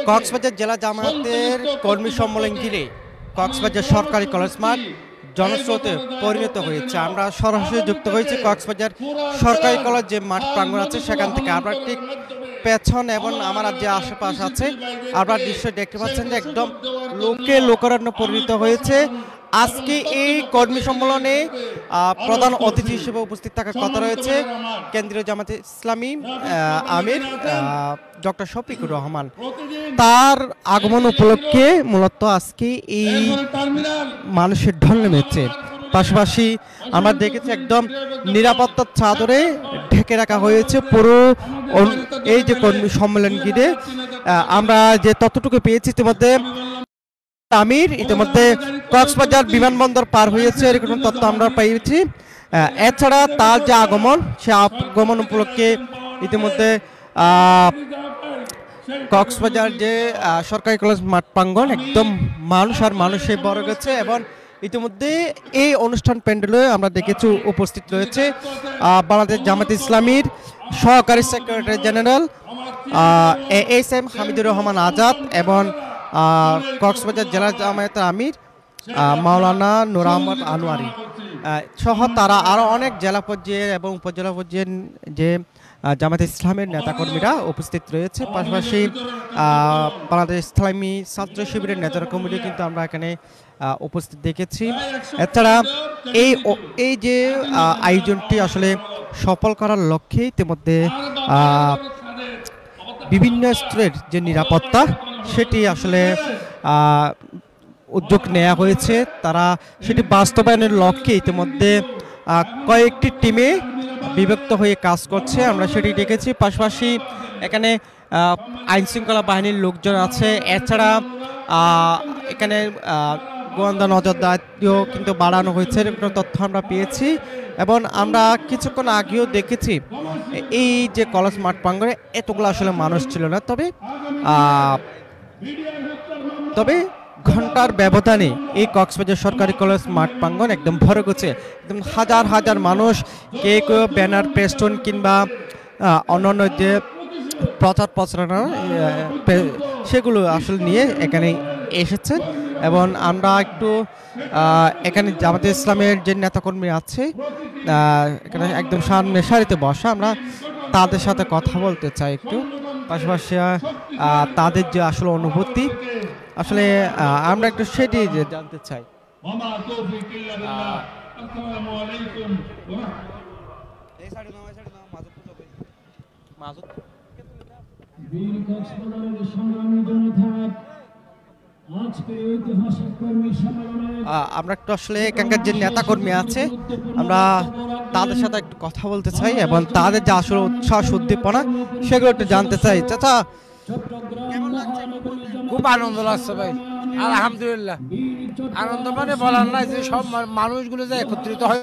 কক্সবাজার জেলা জামায়াতের কর্মী সম্মেলন ঘিরে কক্সবাজার সরকারি কলেজ মাঠ জনস্রোতে পরিণত হয়েছে। আমরা সরাসরি যুক্ত হয়েছি কক্সবাজার সরকারি কলেজ যে মাঠ প্রাঙ্গণ আছে সেখান থেকে। আমরা ঠিক পেছন এবং আমার যে আশেপাশ আছে আপনারা দৃশ্য দেখতে পাচ্ছেন যে একদম লোকে লোকারণ্য পরিণত হয়েছে। আজকে এই কর্মী সম্মেলনে প্রধান অতিথি হিসেবে উপস্থিত থাকার কথা রয়েছে কেন্দ্রীয় জামায়াতে ইসলামী আমির ডক্টর শফিকুর রহমান। তার আগমন উপলক্ষে মূলত আজকে এই মানুষের ঢল নেমেছে। পাশাপাশি আমরা দেখেছি একদম নিরাপত্তার চাদরে ঢেকে রাখা হয়েছে পুরো এই যে কর্মী সম্মেলন ঘিরে। আমরা যে তথ্যটুকু পেয়েছি ইতিমধ্যে আমির ইতিমধ্যে কক্সবাজার বিমানবন্দর পার হয়েছে এরকম তথ্য আমরা পেয়েছি। এছাড়া তার যে আগমন সে আগমন উপলক্ষে ইতিমধ্যে কক্সবাজার যে সরকারি কলেজ মাঠ প্রাঙ্গণ একদম মানুষ আর মানুষে ভরে গেছে এবং ইতিমধ্যে এই অনুষ্ঠান প্যান্ডেলে আমরা দেখেছি উপস্থিত রয়েছে বাংলাদেশ জামায়াতে ইসলামীর সহকারী secretary general ASM Hamidur Rahman Azad এবং কক্সবাজার জেলা জামায়াতের আমির মাওলানা নূর আহমদ আনোয়ারি সহ তারা আরও অনেক জেলা পর্যায়ে এবং উপজেলা পর্যায়ের যে জামায়াতে ইসলামের নেতাকর্মীরা উপস্থিত রয়েছে। পাশাপাশি বাংলাদেশ ইসলামী ছাত্র শিবিরের নেতার কমিটি কিন্তু আমরা এখানে উপস্থিত দেখেছি। এছাড়া এই যে আয়োজনটি আসলে সফল করার লক্ষ্যে ইতিমধ্যে বিভিন্ন স্তরের যে নিরাপত্তা সেটি আসলে উদ্যোগ নেওয়া হয়েছে। তারা সেটি বাস্তবায়নের লক্ষ্যে ইতিমধ্যে কয়েকটি টিমে বিভক্ত হয়ে কাজ করছে, আমরা সেটি দেখেছি। পাশাপাশি এখানে আইনশৃঙ্খলা বাহিনীর লোকজন আছে। এছাড়া এখানে গোয়েন্দা নজরদারিও কিন্তু বাড়ানো হয়েছে এরকম তথ্য আমরা পেয়েছি। এবং আমরা কিছুক্ষণ আগেও দেখেছি এই যে কলেজ মাঠ প্রাঙ্গণে এতগুলো আসলে মানুষ ছিল না, তবে ঘন্টার ব্যবধানে এই কক্সবাজার সরকারি কলেজ মাঠ প্রাঙ্গণ একদম ভরে গেছে। একদম হাজার হাজার মানুষ, কেউ ব্যানার পেস্টন কিংবা অন্যান্য যে প্রচার প্রচারণা সেগুলো আসলে নিয়ে এখানে এসেছেন। এবং আমরা একটু এখানে জামায়াতে ইসলামের যে নেতাকর্মী আছে এখানে একদম সামনে সারিতে বসা, আমরা তাদের সাথে কথা বলতে চাই একটু। পাশাপাশি তাদের যে আসলে অনুভূতি আসলে আমরা একটু সেটি জানতে চাই। আমরা একটু আসলে এখানকার যে নেতা কর্মী আছে আমরা তাদের সাথে একটু কথা বলতে চাই এবং তাদের যে আসলে উৎসাহ উদ্দীপনা সেগুলো একটু জানতে চাই। চাচা, খুব আনন্দ লাগছে ভাই, আলহামদুলিল্লাহ। আনন্দ মানে বলার নাই, যে সব মানুষগুলো যে একত্রিত হয়।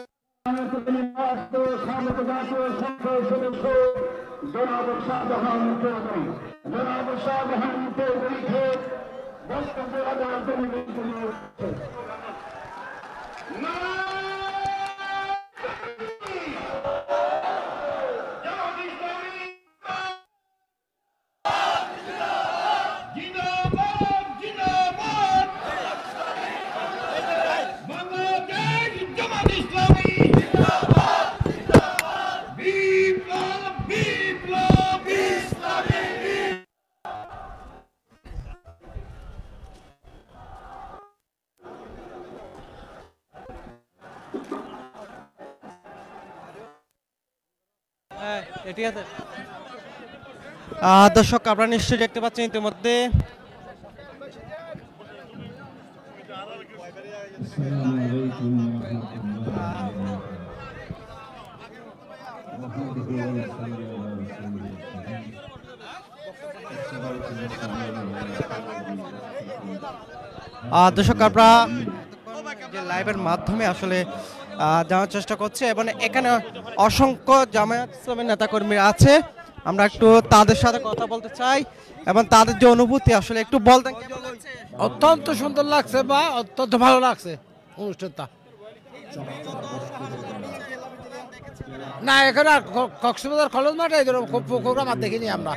দর্শক আপনারা নিশ্চয়ই দেখতে পাচ্ছেন ইতিমধ্যে দর্শক আমরা যে লাইভের মাধ্যমে আসলে জানার চেষ্টা করছে এবং এখানে অসংখ্য জামায়াত ইসলামের নেতাকর্মীরা আছে, আমরা একটু তাদের সাথে কথা বলতে চাই এবং তাদের যে অনুভূতি আসলে একটু বলতেন। অত্যন্ত সুন্দর লাগছে বা অত্যন্ত ভালো লাগছে অনুষ্ঠানটা। না, এখানে কক্সবাজার কলেজ মাঠে প্রোগ্রাম আর দেখিনি আমরা।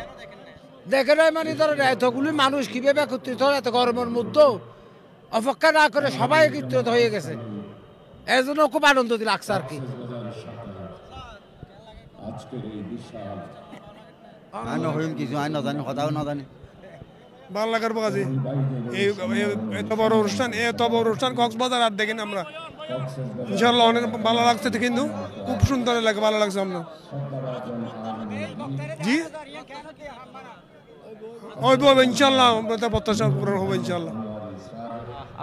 দেখে নাই মানে ধরেন এতগুলি মানুষ কিভাবে একত্রিত এত গরমের মধ্যে অপেক্ষা না করে সবাই একত্রিত হয়ে গেছে, এর জন্য খুব আনন্দ লাগছে আর কি। কিছু আইন না জানি, কথাও না জানি, ভালো লাগার বাজে এই এত বড় অনুষ্ঠান কক্সবাজার আর দেখেন আমরা, ইনশাল্লাহ অনেক ভালো লাগছে কিন্তু খুব সুন্দর লাগে, ভালো লাগছে আমরা। জি হবে ইনশাল্লাহ, প্রত্যাশা পূরণ হবে ইনশাল্লাহ।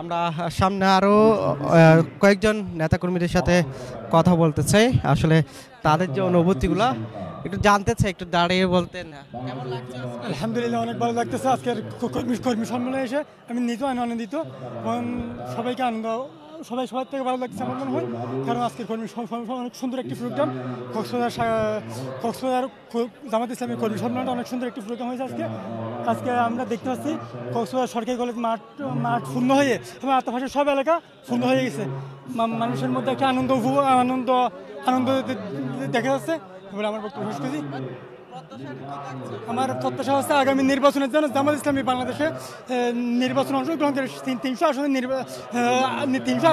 আমরা সামনে আরো কয়েকজন নেতাকর্মীদের সাথে কথা বলতে চাই, আসলে তাদের যে অনুভূতিগুলা একটু জানতে চাই, একটু দাঁড়িয়ে বলতেন। আলহামদুলিল্লাহ অনেক ভালো লাগতেছে আজকের কর্মী সম্মেলনে এসে, আমি নিজেও আনন্দিত, কারণ সবাইকে সবার থেকে ভালো লাগছে আমার মনে হয়, কারণ আজকের কর্মী অনেক সুন্দর একটি প্রোগ্রাম। কক্সবাজার জামাত ইসলামের কর্মী সম্মেলনটা অনেক সুন্দর একটি প্রোগ্রাম হয়েছে আজকে আমরা দেখতে পাচ্ছি কক্সবাজার সরকারি কলেজ মাঠ পূর্ণ হয়ে এবং আশেপাশের সব এলাকা পূর্ণ হয়ে গেছে, মানুষের মধ্যে একটা আনন্দ দেখা যাচ্ছে। আমার বক্তব্য শেষ করছি। আমার প্রত্যাশা হচ্ছে আগামী নির্বাচনের জন্য জামাত ইসলামী বাংলাদেশে নির্বাচন অংশগ্রহণ করে 300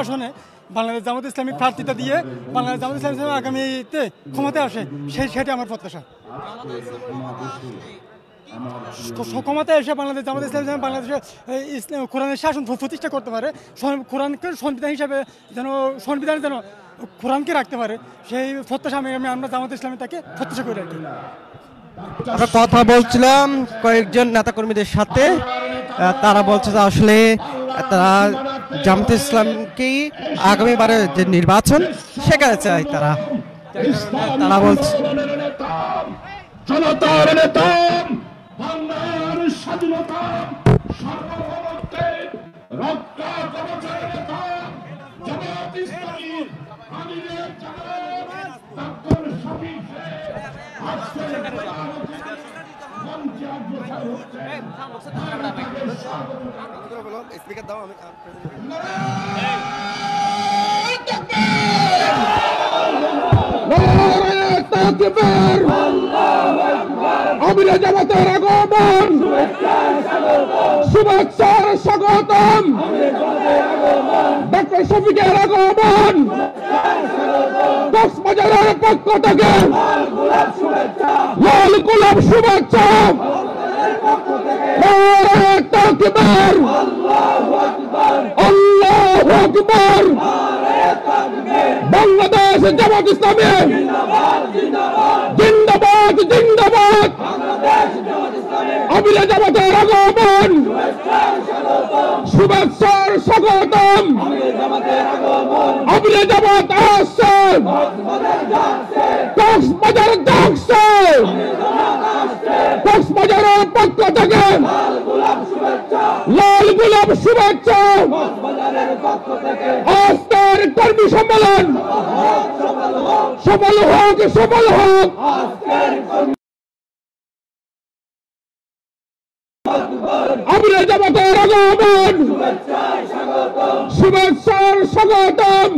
আসনে বাংলাদেশ জামাত ইসলামী প্রার্থিতা দিয়ে বাংলাদেশ জামাত ইসলামী আগামীতে ক্ষমতায় আসে, সেটি আমার প্রত্যাশা। ক্ষমতায় এসে বাংলাদেশ জামাত ইসলামী বাংলাদেশে কোরআনের শাসন প্রতিষ্ঠা করতে পারে, কোরআনকে সংবিধান হিসাবে সংবিধান যেন কোরআনকে রাখতে পারে, সেই প্রত্যাশা আমরা জামাত ইসলামী তাকে প্রত্যাশা করে রাখি। আমরা কথা বলছিলাম কয়েকজন নেতাকর্মীদের সাথে, তারা বলছে যে আসলে তারা জামাত ইসলামকেই আগামীবারের যে নির্বাচন সেখানে চাই তারা বলছে জনতার নেতা, বাংলার স্বাধীনতা সার্বভৌমত্বের রক্ষা কবচের নেতা জামাত ইসলামীর আমিরের জামাত ডক্টর শফিক আমিরে জামাতের আগমন, শুভেচ্ছার স্বাগতম, ডক্টর শফিকের আগমন, কক্সবাজারের পক্ষ থেকে লাল গোলাপ শুভেচ্ছা, তাকবীর, আল্লাহু আকবার, বাংলাদেশ জামাত ইসলামী জিন্দাবাদ জিন্দাবাদ, আমিরে জামাতের আগমন, শুভেচ্ছার স্বাগতম, আমিরে জামাত আসছে, কক্সবাজার ডাকছে, কক্সবাজারের পক্ষ থেকে লাল গোলাপ শুভেচ্ছা, আজকের কর্মী সম্মেলন সফল হোক, সফল হোক। আমিরে জামাতের আগমন, শুভেচ্ছার স্বাগতম,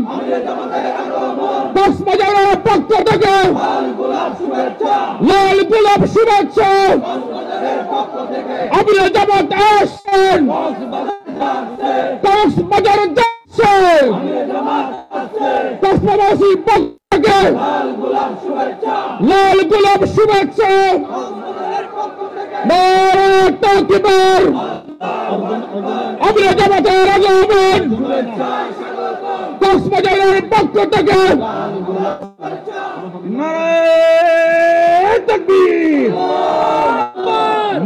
কক্সবাজারের পক্ষ থেকে লাল গোলাপ শুভেচ্ছা, আমিরে জামাত আসছেন, কক্সবাজার যাচ্ছে, কক্সবাজারবাসীর পক্ষ থেকে লাল গোলাপ শুভেচ্ছা, তাকবীর, আমিরে জামাতের আগমন, কক্সবাজারের পক্ষ থেকে নারায়ে তাকবীর,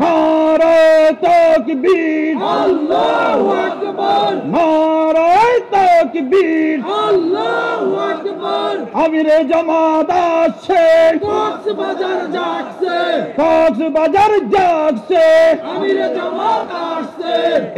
নারায়ে তাকবীর, আল্লাহু আকবার, নারায়ে তাকবীর, আল্লাহু আকবার, আমিরে জামাত আসছে, কক্সবাজার জাগছে, কক্সবাজার জাগছে, আমিরে জামাত আসছে,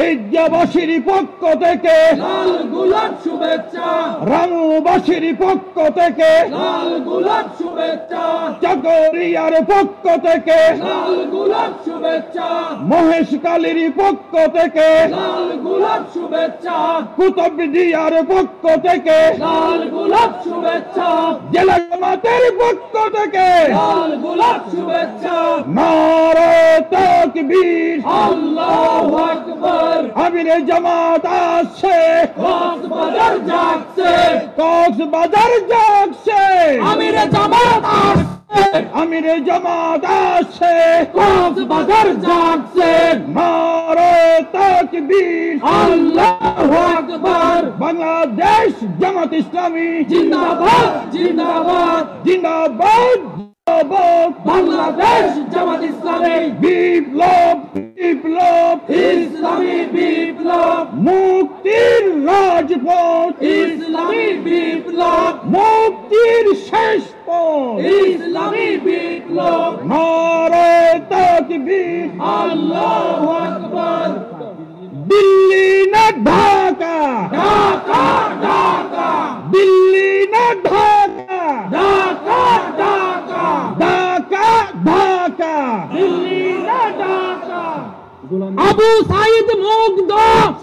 ঈদগাহবাসীর পক্ষ থেকে লাল গোলাপ শুভেচ্ছা, রামবাসীর পক্ষ থেকে লাল গোলাপ শুভেচ্ছা, চাকরিয়ার পক্ষ থেকে লাল গোলাপ শুভেচ্ছা, মহেশখালীর পক্ষ থেকে লাল গোলাপ শুভেচ্ছা, কুতুবদিয়ার পক্ষ থেকে লাল গোলাপ শুভেচ্ছা, জেলা জামাতের পক্ষ থেকে লাল গোলাপ শুভেচ্ছা নারে তাকবীর আল্লাহু আকবার আমিরে জামাত আসছে কক্সবাজার জাগছে কক্সবাজার জাগছে আমিরে জামাত আসছে আমিরে জামাত আসছে কক্সবাজার জাগছে নারে তাকবীর আল্লাহু আকবার বাংলাদেশ জামাত ইসলামী জিন্দাবাদ জিন্দাবাদ জিন্দাবাদ বাংলাদেশ জামাত ইসলামী বিপ্লব বিপ্লব ইসলামী বিপ্লব মুক্তির রাজপথ ইসলামী বিপ্লব মুক্তির শেষ পথ ইসলামী বিপ্লব নারে তাকবীর আল্লাহু আকবার দিল্লি না ঢাকা ঢাকা ঢাকা দিল্লি না ঢাকা ঢাকা ঢাকা ঢাকা ঢাকা দিল্লি না ঢাকা আবু সাইদ মুগ্ধ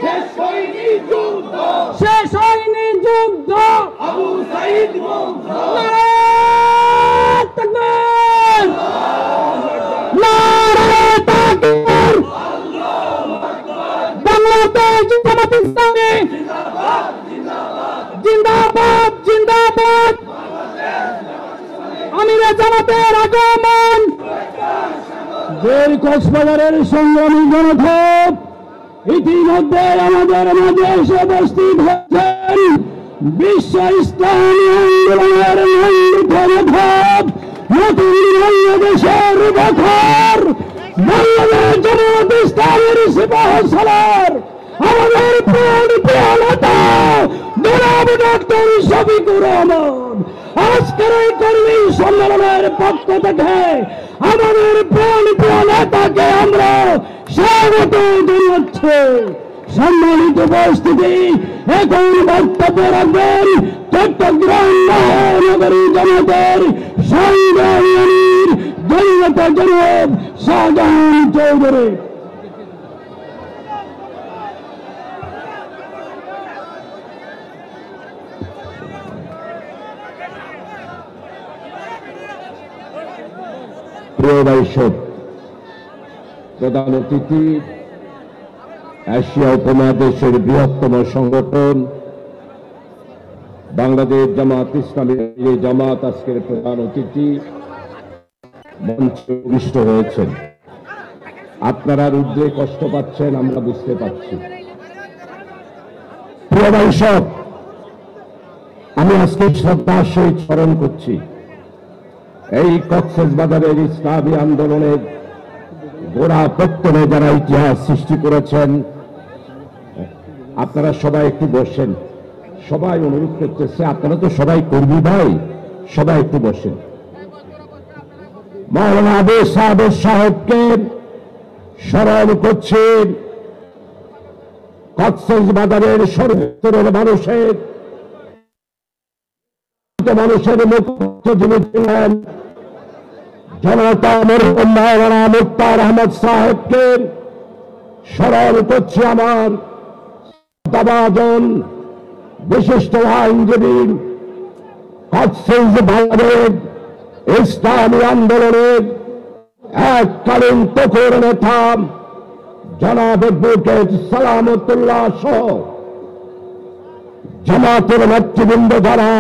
শেষ হয়নি যুদ্ধ শেষ হয়নি যুদ্ধ আবু সাইদ মুগ্ধ নারে তাকবীর নারে তাকবীর বাংলাদেশ জামাত ইসলামী জিন্দাবাদ জিন্দাবাদ আমিরে জামাতের আগমন জেল কক্সবাজারের সংগ্রামী জনতা ইতিমধ্যে আমাদের মাঝে এসে উপস্থিত হয়েছেন বিশ্ব ইসলামী আন্দোলনের ধাপ নতুন বাংলাদেশের বখর বাংলাদেশ জামাত ইসলামের সিপাহসালার আমাদের প্রাণ প্রিয় নেতা জনাব ডক্টর শফিকুর রহমান আজকের এই কর্মী সম্মেলনের পক্ষ থেকে আমাদের প্রাণ প্রিয় নেতাকে আমরা স্বাগত জানাচ্ছি। সম্মানিত উপস্থিতি, এখন বক্তব্য রাখবেন চট্টগ্রাম মহানগরী জামাতের সংগ্রামীর দলীয়তা জনাব শাহজাহান চৌধুরী। প্রিয় দর্শক, প্রধান অতিথি, এশিয়া উপমহাদেশের বৃহত্তম সংগঠন বাংলাদেশ জামাত ইসলামী জামাত আজকের প্রধান অতিথি মঞ্চে উপবিষ্ট হয়েছেন। আপনারা রুদ্রে কষ্ট পাচ্ছেন, আমরা বুঝতে পারছি। প্রিয় দর্শক, আমি আজকে শ্রদ্ধার সহিত স্মরণ করছি এই কক্সবাজারের ইসলামী আন্দোলনের গোড়া পত্তনে যারা ইতিহাস সৃষ্টি করেছেন। আপনারা সবাই একটু বসেন, সবাই অনুরোধ করতেছে, আপনারা তো সবাই কর্মী ভাই, সবাই একটু বসেন। মাওলানা আবু সাদ সাহেবকে স্মরণ করছেন। কক্সবাজারের সর্বস্তরের মানুষের মুখ্য যিনি ছিলেন জনতা মরহুম মাওলানা মুক্তার আহমদ সাহেবকে স্মরণ করছি। আমার দাবাজন বিশিষ্ট আইনজীবী, কক্সবাজারের ইসলামী আন্দোলনের এককালীন তখর নেতা জনাব অ্যাডভোকেট সালামতুল্লাহ সহ জামাতের নেতৃবৃন্দ যারা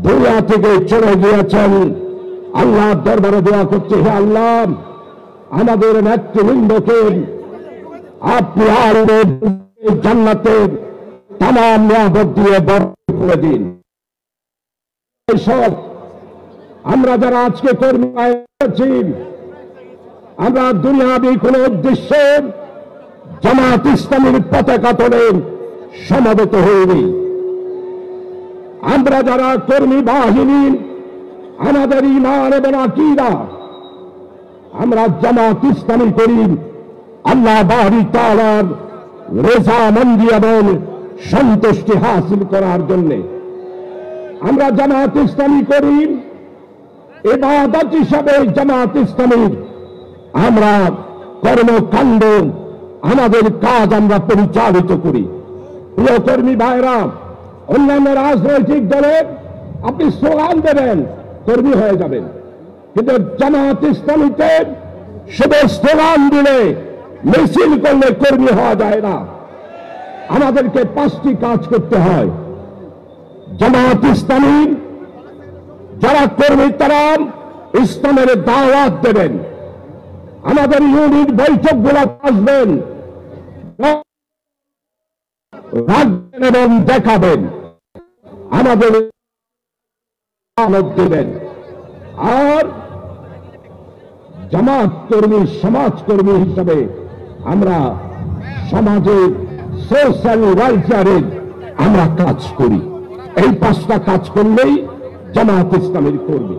দুনিয়া থেকে চলে গিয়েছেন, আল্লাহর দরবারে দোয়া করছে, হে আল্লাহ আমাদের নেতৃবৃন্দকে আপনি আর জান্নাতের তামাম নিয়ামত দিয়ে বরকত করে দিন। সব আমরা যারা আজকে কর্মী আছি, আমরা দুনিয়াবি কোন উদ্দেশ্যে জামাত ইসলামীর পতাকা তোলে সমবেত হইনি। আমরা যারা কর্মী বাহিনী, আমাদের ঈমান এবং আকীদা, আমরা জামাত ইসলামী করি আল্লাহ বাড়ি তাআলার রেজামন্দি এবং সন্তুষ্টি হাসিল করার জন্য। আমরা জামাত ইসলামী করি ইবাদত হিসাবে। জামাত ইসলামীর আমরা কর্মকাণ্ড, আমাদের কাজ আমরা পরিচালিত করি। প্রিয় কর্মী ভাইরা, অন্যান্য রাজনৈতিক দলে আপনি স্লোগান দেবেন, কর্মী হয়ে যাবেন। কিন্তু জামাত ইসলামীতে শুধু স্লোগান দিলে, মিছিল করলে কর্মী হওয়া যায় না। আমাদেরকে 5টি কাজ করতে হয়। জামাত ইসলামীর যারা কর্মী তারা ইসলামের দাওয়াত দেবেন, আমাদের ইউনিট বৈঠকগুলো আসবেন, রাখবেন এবং দেখাবেন, আমাদের দেবেন। আর জামাত কর্মী, সমাজকর্মী হিসাবে আমরা সমাজের সোশ্যাল ওয়েলফেয়ারে আমরা কাজ করি। এই 5টা কাজ করলেই জামাত ইসলামের কর্মী।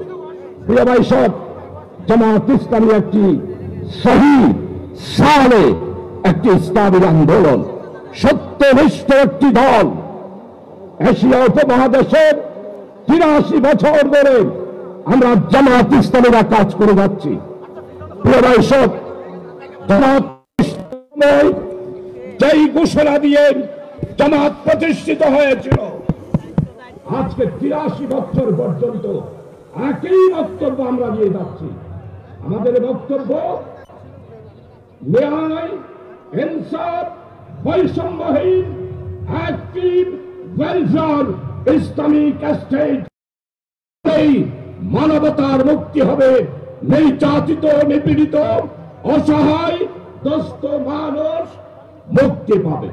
প্রিয় ভাই সব, জামাত ইসলামী একটি সহি সালে একটি ইসলামী আন্দোলন, সত্যনিষ্ঠ একটি দল। এশিয়া উপমহাদেশের 83 বছর ধরে আমরা জামাত ইসলামীরা কাজ করে যাচ্ছি। প্রিয় ভাই সব, জামাত যেই ঘোষণা দিয়ে জামাত প্রতিষ্ঠিত হয়েছিল, আজকে 83 বছর পর্যন্ত একই বক্তব্য আমরা দিয়ে যাচ্ছি। আমাদের বক্তব্য ন্যায়, ইনসাফ, বৈষম্যহীন, অ্যাক্টিভ ওয়েলফেয়ার ইসলামিক স্টেট। এই মানবতার মুক্তি হবে, নির্যাতিত, নিপীড়িত, অসহায়, দুস্থ মানুষ মুক্তি পাবে।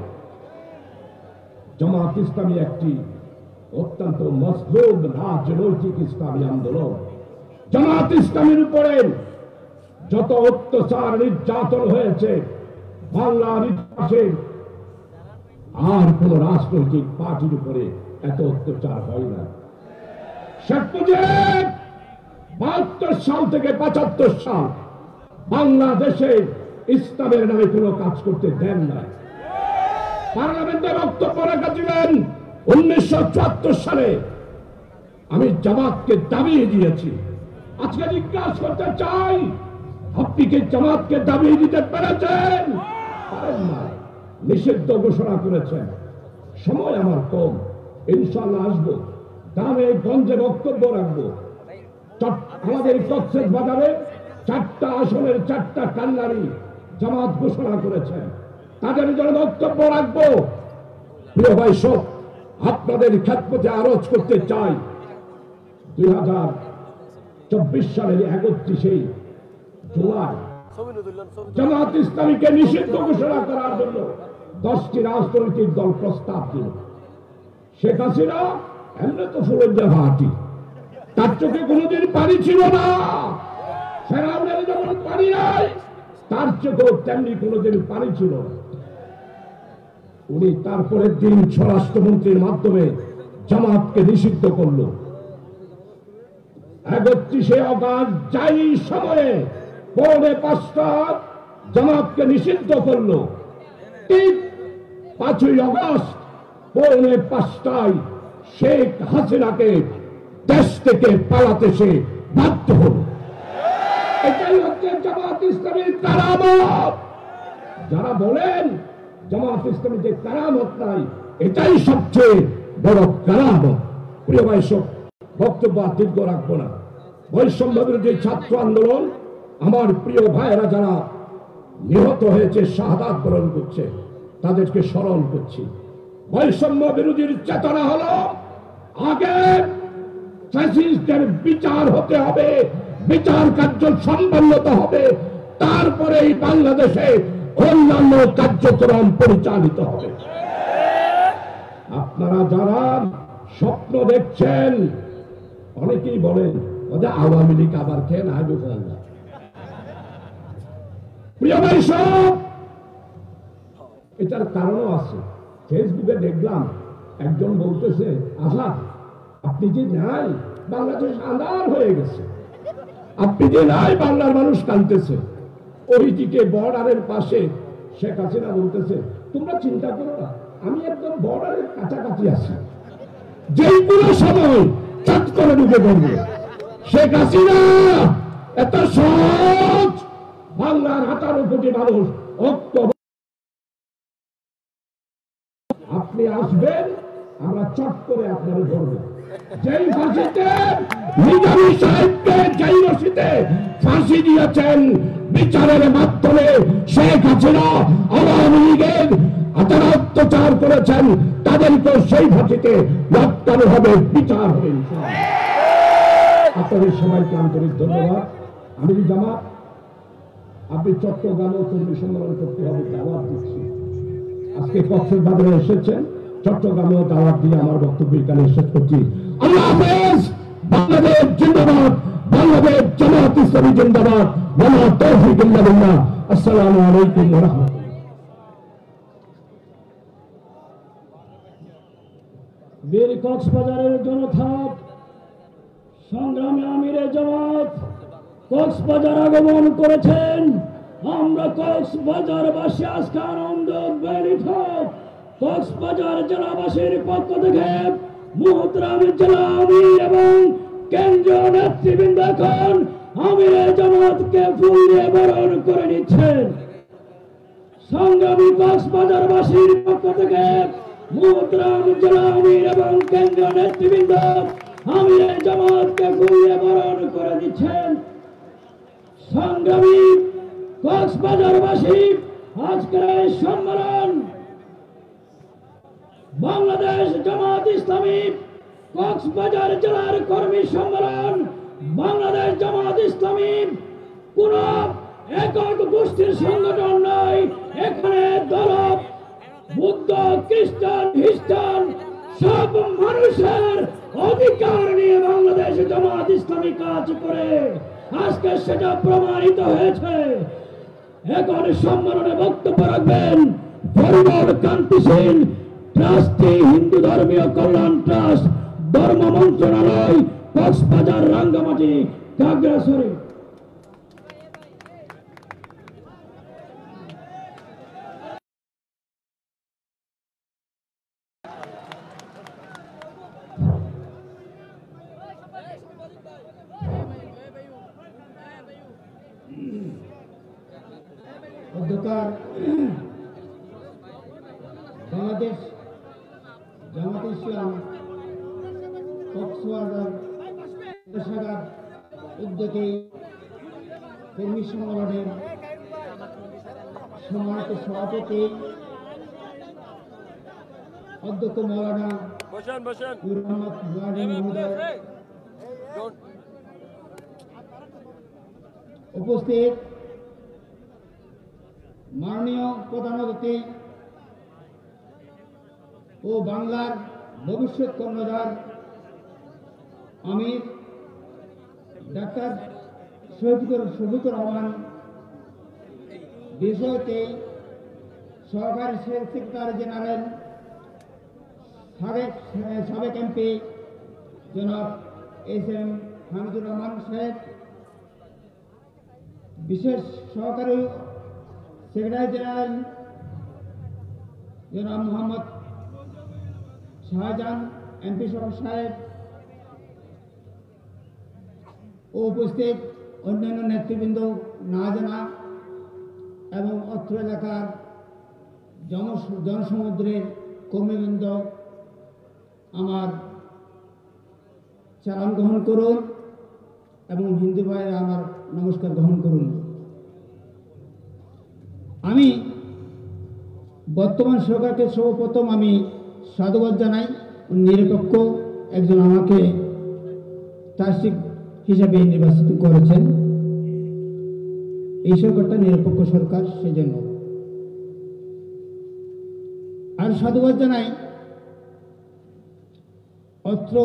জামাত ইসলামী একটি অত্যন্ত মজবুত রাজনৈতিক ইসলামী আন্দোলন। জামাত ইসলামীর উপরে যত অত্যাচার নির্যাতন হয়েছে বাংলার ইতিহাসে, আর কোন রাজনৈতিক পার্টির উপরে এত অত্যাচার হয় না। শেখ মুজিব 72 সাল থেকে 75 সাল বাংলাদেশে ইসলামের নামে কোন কাজ করতে দেন না। পার্লামেন্টে বক্তব্য রেখেছিলেন 1974 সালে। আমি জামাতকে দাবিয়ে দিয়েছি। আজকে জিজ্ঞাসা করতে চাই, আপনি কি জামাতকে দাবিয়ে দিতে পেরেছেন? পারেন না, নিষিদ্ধ ঘোষণা করেছেন। সময় আমার কম, ইনশাআল্লাহ আসবো, গ্রামে গঞ্জে বক্তব্য রাখবো। আমাদের কক্সেস বাজারে 4টা আসনের 4টা কান্নারি জামাত ঘোষণা করেছেন, তাদের জন্য বক্তব্য রাখবো। প্রিয় ভাই সব, আপনাদের খেদমতে আরজ করতে চাই, 2024 সালের 31 জুলাই জামাত ইসলামীকে নিষিদ্ধ ঘোষণা করার জন্য 10টি রাজনৈতিক দল প্রস্তাব দিল। শেখ হাসিনা এমনি তো ফুলঞ্জা ভাটি, তার চোখে কোনোদিন পানি ছিল না। ফেরাউনের যখন পানি নাই, তার চোখেও তেমনি কোনোদিন পানি ছিল না। উনি তারপরের দিন স্বরাষ্ট্রমন্ত্রীর মাধ্যমে জামাতকে নিষিদ্ধ করল। 31 অগাস্ট যাই সময়ে 4:45 জামাতকে নিষিদ্ধ করল। ঠিক 5 অগাস্ট 4:45 শেখ হাসিনাকে দেশ থেকে পালাতে সে বাধ্য হল। এটাই হচ্ছে জামাত ইসলামীর কারামত। যারা বলেন জামাত ইসলামীতে কারামত নাই, এটাই সবচেয়ে বড় কারামত। প্রিয় ভাই সব, বক্তব্য দীর্ঘ রাখবো না। বৈষম্য বিরোধী ছাত্র আন্দোলন, আমার প্রিয় ভাইয়েরা যারা নিহত হয়েছে, শাহাদাত বরণ করছে, তাদেরকে স্মরণ করছি। বৈষম্য বিরোধীর চেতনা হলো আগে ফ্যাসিস্টের বিচার হতে হবে, বিচার কার্য সম্পন্নত হবে, তারপরে এই বাংলাদেশে অন্যান্য কার্যক্রম পরিচালিত হবে। আপনারা যারা স্বপ্ন দেখছেন, অনেকেই বলেন ওদের আওয়ামী লীগ আবার কেন আগে না। প্রিয় ভাই সব, এটার কারণও আছে। ফেসবুকে দেখলাম একজন বলতেছে, আহা আপনি যে নাই, বাংলাদেশ আন্ধার হয়ে গেছে, আপনি যে নাই, বাংলার মানুষ কাঁদতেছে। ওইদিকে বর্ডারের পাশে শেখ হাসিনা বলতেছে, তোমরা চিন্তা করো না, আমি একদম বর্ডারের কাছাকাছি আছি, যেই কোনো সময় চট করে ঢুকে পড়বে। শেখ হাসিনা এত সহজ, বাংলার 18 কোটি মানুষ আপনি আসবেন, আমরা চট করে আপনারা ধরবো। যেই ফাঁসিতে নিজামী সাহেবকে যেই রশিতে ফাঁসি দিয়েছেন, বিচারের মাধ্যমে শেখ হাসিনা আওয়ামী লীগের যারা অত্যাচার করেছেন তাদেরকে সেই ফাঁসিতে লটকানো হবে, বিচার হবে। আপনাদের সবাইকে আন্তরিক ধন্যবাদ। আমি জামাত, আপনি চট্টগ্রামে কর্মী সম্মেলন করতে হবে দাওয়াত দিচ্ছি। আজকে কক্সবাজারে এসেছেন, চট্টগ্রামেও দাওয়াত দিয়ে আমার বক্তব্য এখানে শেষ করছি। আল্লাহ হাফেজ। বাংলাদেশ জিন্দাবাদ, বাংলাদেশ জামাত ইসলামী জিন্দাবাদ। ওয়া তৌফিক ইল্লা বিল্লাহ। আসসালামু আলাইকুম ওয়া রাহমাতুল্লাহ। বীর কক্সবাজারের জনতা, সংগ্রামী আমিরে জামাত কক্সবাজার আগমন করেছেন। আমরা কক্সবাজারবাসী আজকে আনন্দ উদ্বেলিত। কক্সবাজার জেলাবাসীর পক্ষ থেকে মুহতারাম জেলা আমির এবং কেন্দ্রীয় নেতৃবৃন্দ এখন আমিরে জামাতকে ফুল দিয়ে বরণ করে নিচ্ছেন। সংগ্রামী কক্সবাজারবাসীর পক্ষ থেকে মুহতারাম জেলা আমির এবং কেন্দ্রীয় নেতৃবৃন্দ আমিরে জামাতকে ফুল দিয়ে বরণ করে দিচ্ছেন। সংগ্রামী কক্সবাজারবাসী, আজকের এই সম্মেলন বাংলাদেশ জামাত ইসলামী কক্সবাজার জেলার কর্মী সম্মেলন। বাংলাদেশ জামাত ইসলামী কোন একক গোষ্ঠীর সংগঠন নয়। এখানে দল, বুদ্ধ, খ্রিস্টান, খ্রিস্টান সব মানুষের অধিকার নিয়ে বাংলাদেশ জামাত ইসলামী কাজ করে। আজকে সেটা প্রমাণিত হয়েছে। এখন সম্মেলনে বক্তব্য রাখবেন পরিবার কান্তিশীল ট্রাস্টি হিন্দু ধর্মীয় কল্যাণ ট্রাস্ট, ধর্ম মন্ত্রণালয়, কক্সবাজার, রাঙ্গামাটি, খাগড়াছড়ি। অধ্যকার বাংলাদেশ জামাত ইসলাম কক্সবাজার শাখার উদ্যোগে কর্মী সম্মেলনের সম্মানিত সভাপতি অধ্যক্ষ মৌলানা নূর মোহাম্মদ মহোদয়, উপস্থিত মাননীয় প্রধান অতিথি ও বাংলার ভবিষ্যৎ কর্ণধার আমির ডাক্তার শফিকুর রহমান, বিষয়তে সহকারী সেক্রেটারি জেনারেল সাবেক এমপি জনাব এস.এম. হামিদুর রহমান সাহেব, বিশেষ সহকারী সেক্রেটারি জেনারেল জনাব মোহাম্মদ শাহজাহান এমপি সাহেব ও উপস্থিত অন্যান্য নেতৃবৃন্দ, না জানা এবং অত্র এলাকার জনসমুদ্রের কর্মীবৃন্দ, আমার সালাম গ্রহণ করুন এবং হিন্দু ভাইয়েরা আমার নমস্কার গ্রহণ করুন। আমি বর্তমান সরকারকে সর্বপ্রথম আমি সাধুবাদ জানাই। নিরপেক্ষ একজন আমাকে ট্রাস্টি হিসাবে নির্বাচিত করেছেন। এই সরকারটা নিরপেক্ষ সরকার, সেজন্য আর সাধুবাদ জানাই অত্র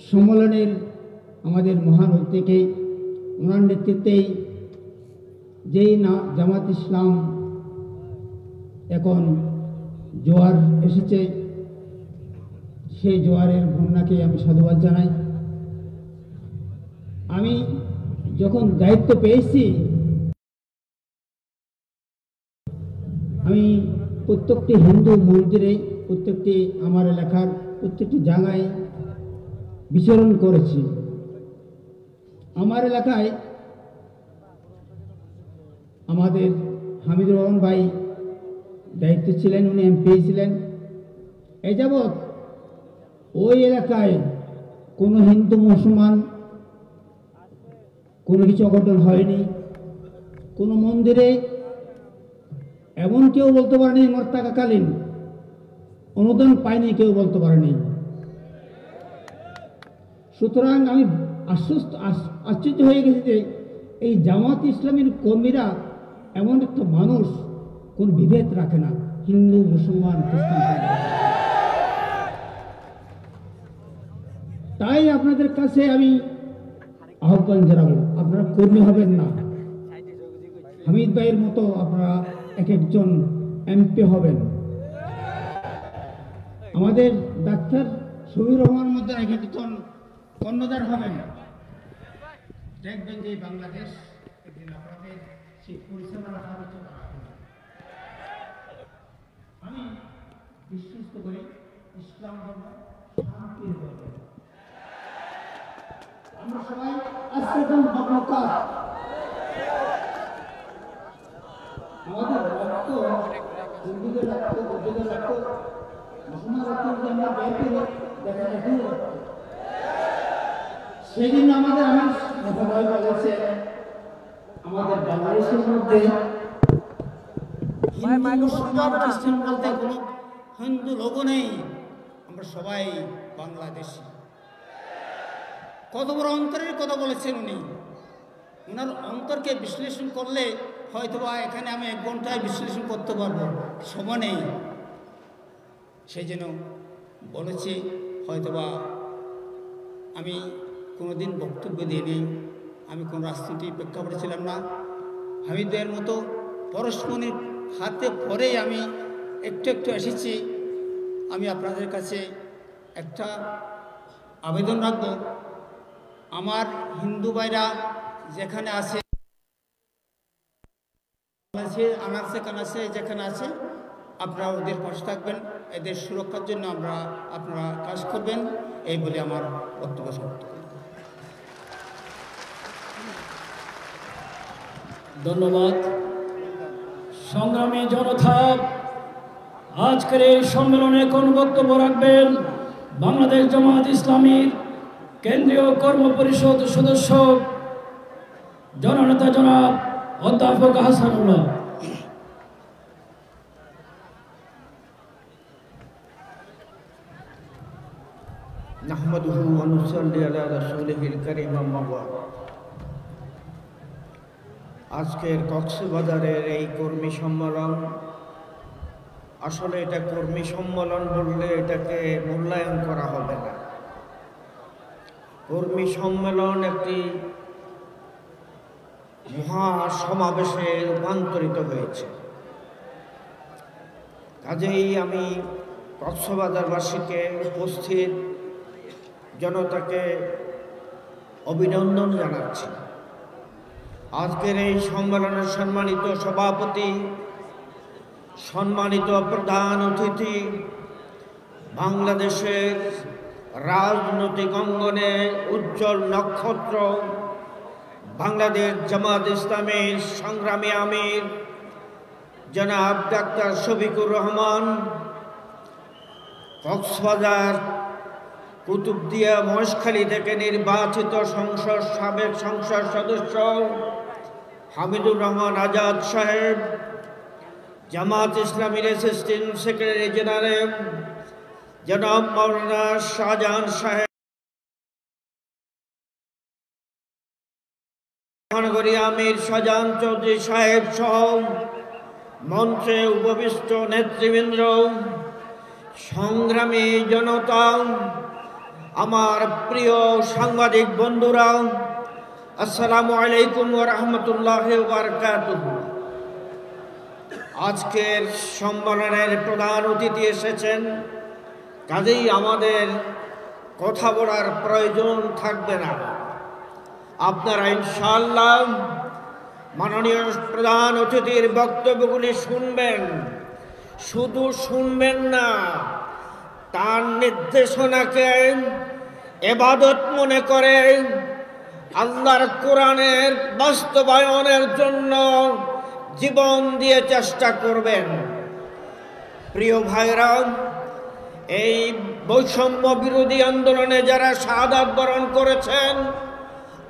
সম্মেলনের আমাদের মহান অতিথিকে, ওনার নেতৃত্বেই যেই না জামাত ইসলাম এখন জোয়ার এসেছে, সেই জোয়ারের বন্যাকে আমি সাধুবাদ জানাই। আমি যখন দায়িত্ব পেয়েছি, আমি প্রত্যেকটি হিন্দু মন্দিরে, প্রত্যেকটি আমার এলাকার প্রত্যেকটি জায়গায় বিচরণ করেছি। আমার এলাকায় আমাদের হামিদুর রহমান ভাই দায়িত্ব ছিলেন, উনি এমপি ছিলেন। এই যাবৎ ওই এলাকায় কোনো হিন্দু মুসলমান কোনো কিছু অঘটন হয়নি, কোনো মন্দিরে এমন কেউ বলতে পারেনি আমার থাকাকালীন অনুদান পায়নি, কেউ বলতে পারেনি। সুতরাং আমি আশ্চর্য হয়ে গেছি যে এই জামাত ইসলামীর কর্মীরা এমন একটা মানুষ, কোন বিভেদ রাখে না, হিন্দু মুসলমান খ্রিস্টান। তাই আপনাদের কাছে আমি আহ্বান জানাবো, আপনারা কর্মী হবেন না, হামিদ ভাইয়ের মতো আপনারা এক একজন এমপি হবেন। আমাদের ডাক্তার শফিউর রহমানের মধ্যে এক একজন কর্ণধার হবেন। দেখবেন যে বাংলাদেশ একদিন আপনাদের সেই পরিচালনা সাহায্য করা হবে। আমি বিশ্বাস করি ইসলাম ধর্ম শান্তির ধর্ম। আমরা সবাই আজকে মামলাকাত আমাদের রক্ত হিন্দুদের রক্ত, বৌদ্ধদের রক্ত, মুসলমান রক্ত যদি আমরা বের করে দেখা দেখি সেদিন আমাদের আমার সবাই বলেছে আমাদের বাংলাদেশের মধ্যে হিন্দু মুসলমান খ্রিস্টান বলতে কোনো হিন্দু লোগো নেই, আমরা সবাই বাংলাদেশি। কত বড় অন্তরের কথা বলেছেন উনি। ওনার অন্তরকে বিশ্লেষণ করলে হয়তোবা এখানে আমি 1 ঘন্টায় বিশ্লেষণ করতে পারবো, সময় নেই। সেই জন্য বলেছি, হয়তোবা আমি কোনোদিন বক্তব্য দিইনি, আমি কোনো রাজনীতির প্রেক্ষাপটে ছিলাম না। হামিদের মতো পরশমণির হাতে পরেই আমি একটু একটু এসেছি। আমি আপনাদের কাছে একটা আবেদন রাখব, আমার হিন্দু ভাইরা যেখানে আছে, আনাচে কানাচে যেখানে আছে, আপনারা ওদের পাশে থাকবেন, এদের সুরক্ষার জন্য আপনারা কাজ করবেন, এই বলে আমার বক্তব্য সমাপ্ত করি। ধন্যবাদ। সংগ্রামী জনতা, আজকের এই সম্মেলনে কোন বক্তব্য রাখবেন বাংলাদেশ জামাত ইসলামীর কেন্দ্রীয় কর্ম পরিষদ সদস্য জননেতা জনাব অধ্যাপক হাসানুল্লাহ। নাহমাদুহু ওয়া নুসাল্লি আলা রাসূলিহিল কারীম, আম্মা বা'দ। আজকের কক্সবাজারের এই কর্মী সম্মেলন, আসলে এটা কর্মী সম্মেলন বললে এটাকে মূল্যায়ন করা হবে না। কর্মী সম্মেলন একটি মহা সমাবেশে রূপান্তরিত হয়েছে। কাজেই আমি কক্সবাজারবাসীকে, উপস্থিত জনতাকে অভিনন্দন জানাচ্ছি। আজকের এই সম্মেলনের সম্মানিত সভাপতি, সম্মানিত প্রধান অতিথি, বাংলাদেশের রাজনৈতিক অঙ্গনে উজ্জ্বল নক্ষত্র, বাংলাদেশ জামাত ইসলামীর সংগ্রামী আমির জনাব ডাক্তার শফিকুর রহমান, কক্সবাজার কুতুবদিয়া মহেশখালী থেকে নির্বাচিত সাবেক সংসদ সদস্য হামিদুর রহমান আজাদ সাহেব, জামাত ইসলামীর অ্যাসিস্ট্যান্ট সেক্রেটারি জেনারেল জনাব মাওলানা শাহজাহান সাহেব, মহানগরী আমির শাহজাহান চৌধুরী সাহেব সহ মঞ্চে উপবিষ্ট নেতৃবৃন্দ, সংগ্রামী জনতা, আমার প্রিয় সাংবাদিক বন্ধুরা, আসসালামু আলাইকুম ওয়া রাহমাতুল্লাহি ওয়া বারাকাতুহু। আজকের সম্মেলনের প্রধান অতিথি এসেছেন, কাজেই আমাদের কথা বলার প্রয়োজন থাকবে না। আপনারা ইনশাআল্লাহ মাননীয় প্রধান অতিথির বক্তব্যগুলি শুনবেন, শুধু শুনবেন না, তার নির্দেশনাকে ইবাদত মনে করে আল্লাহর কোরআনের বাস্তবায়নের জন্য জীবন দিয়ে চেষ্টা করবেন। প্রিয় ভাইরা, এই বৈষম্য বিরোধী আন্দোলনে যারা শাহাদাত বরণ করেছেন,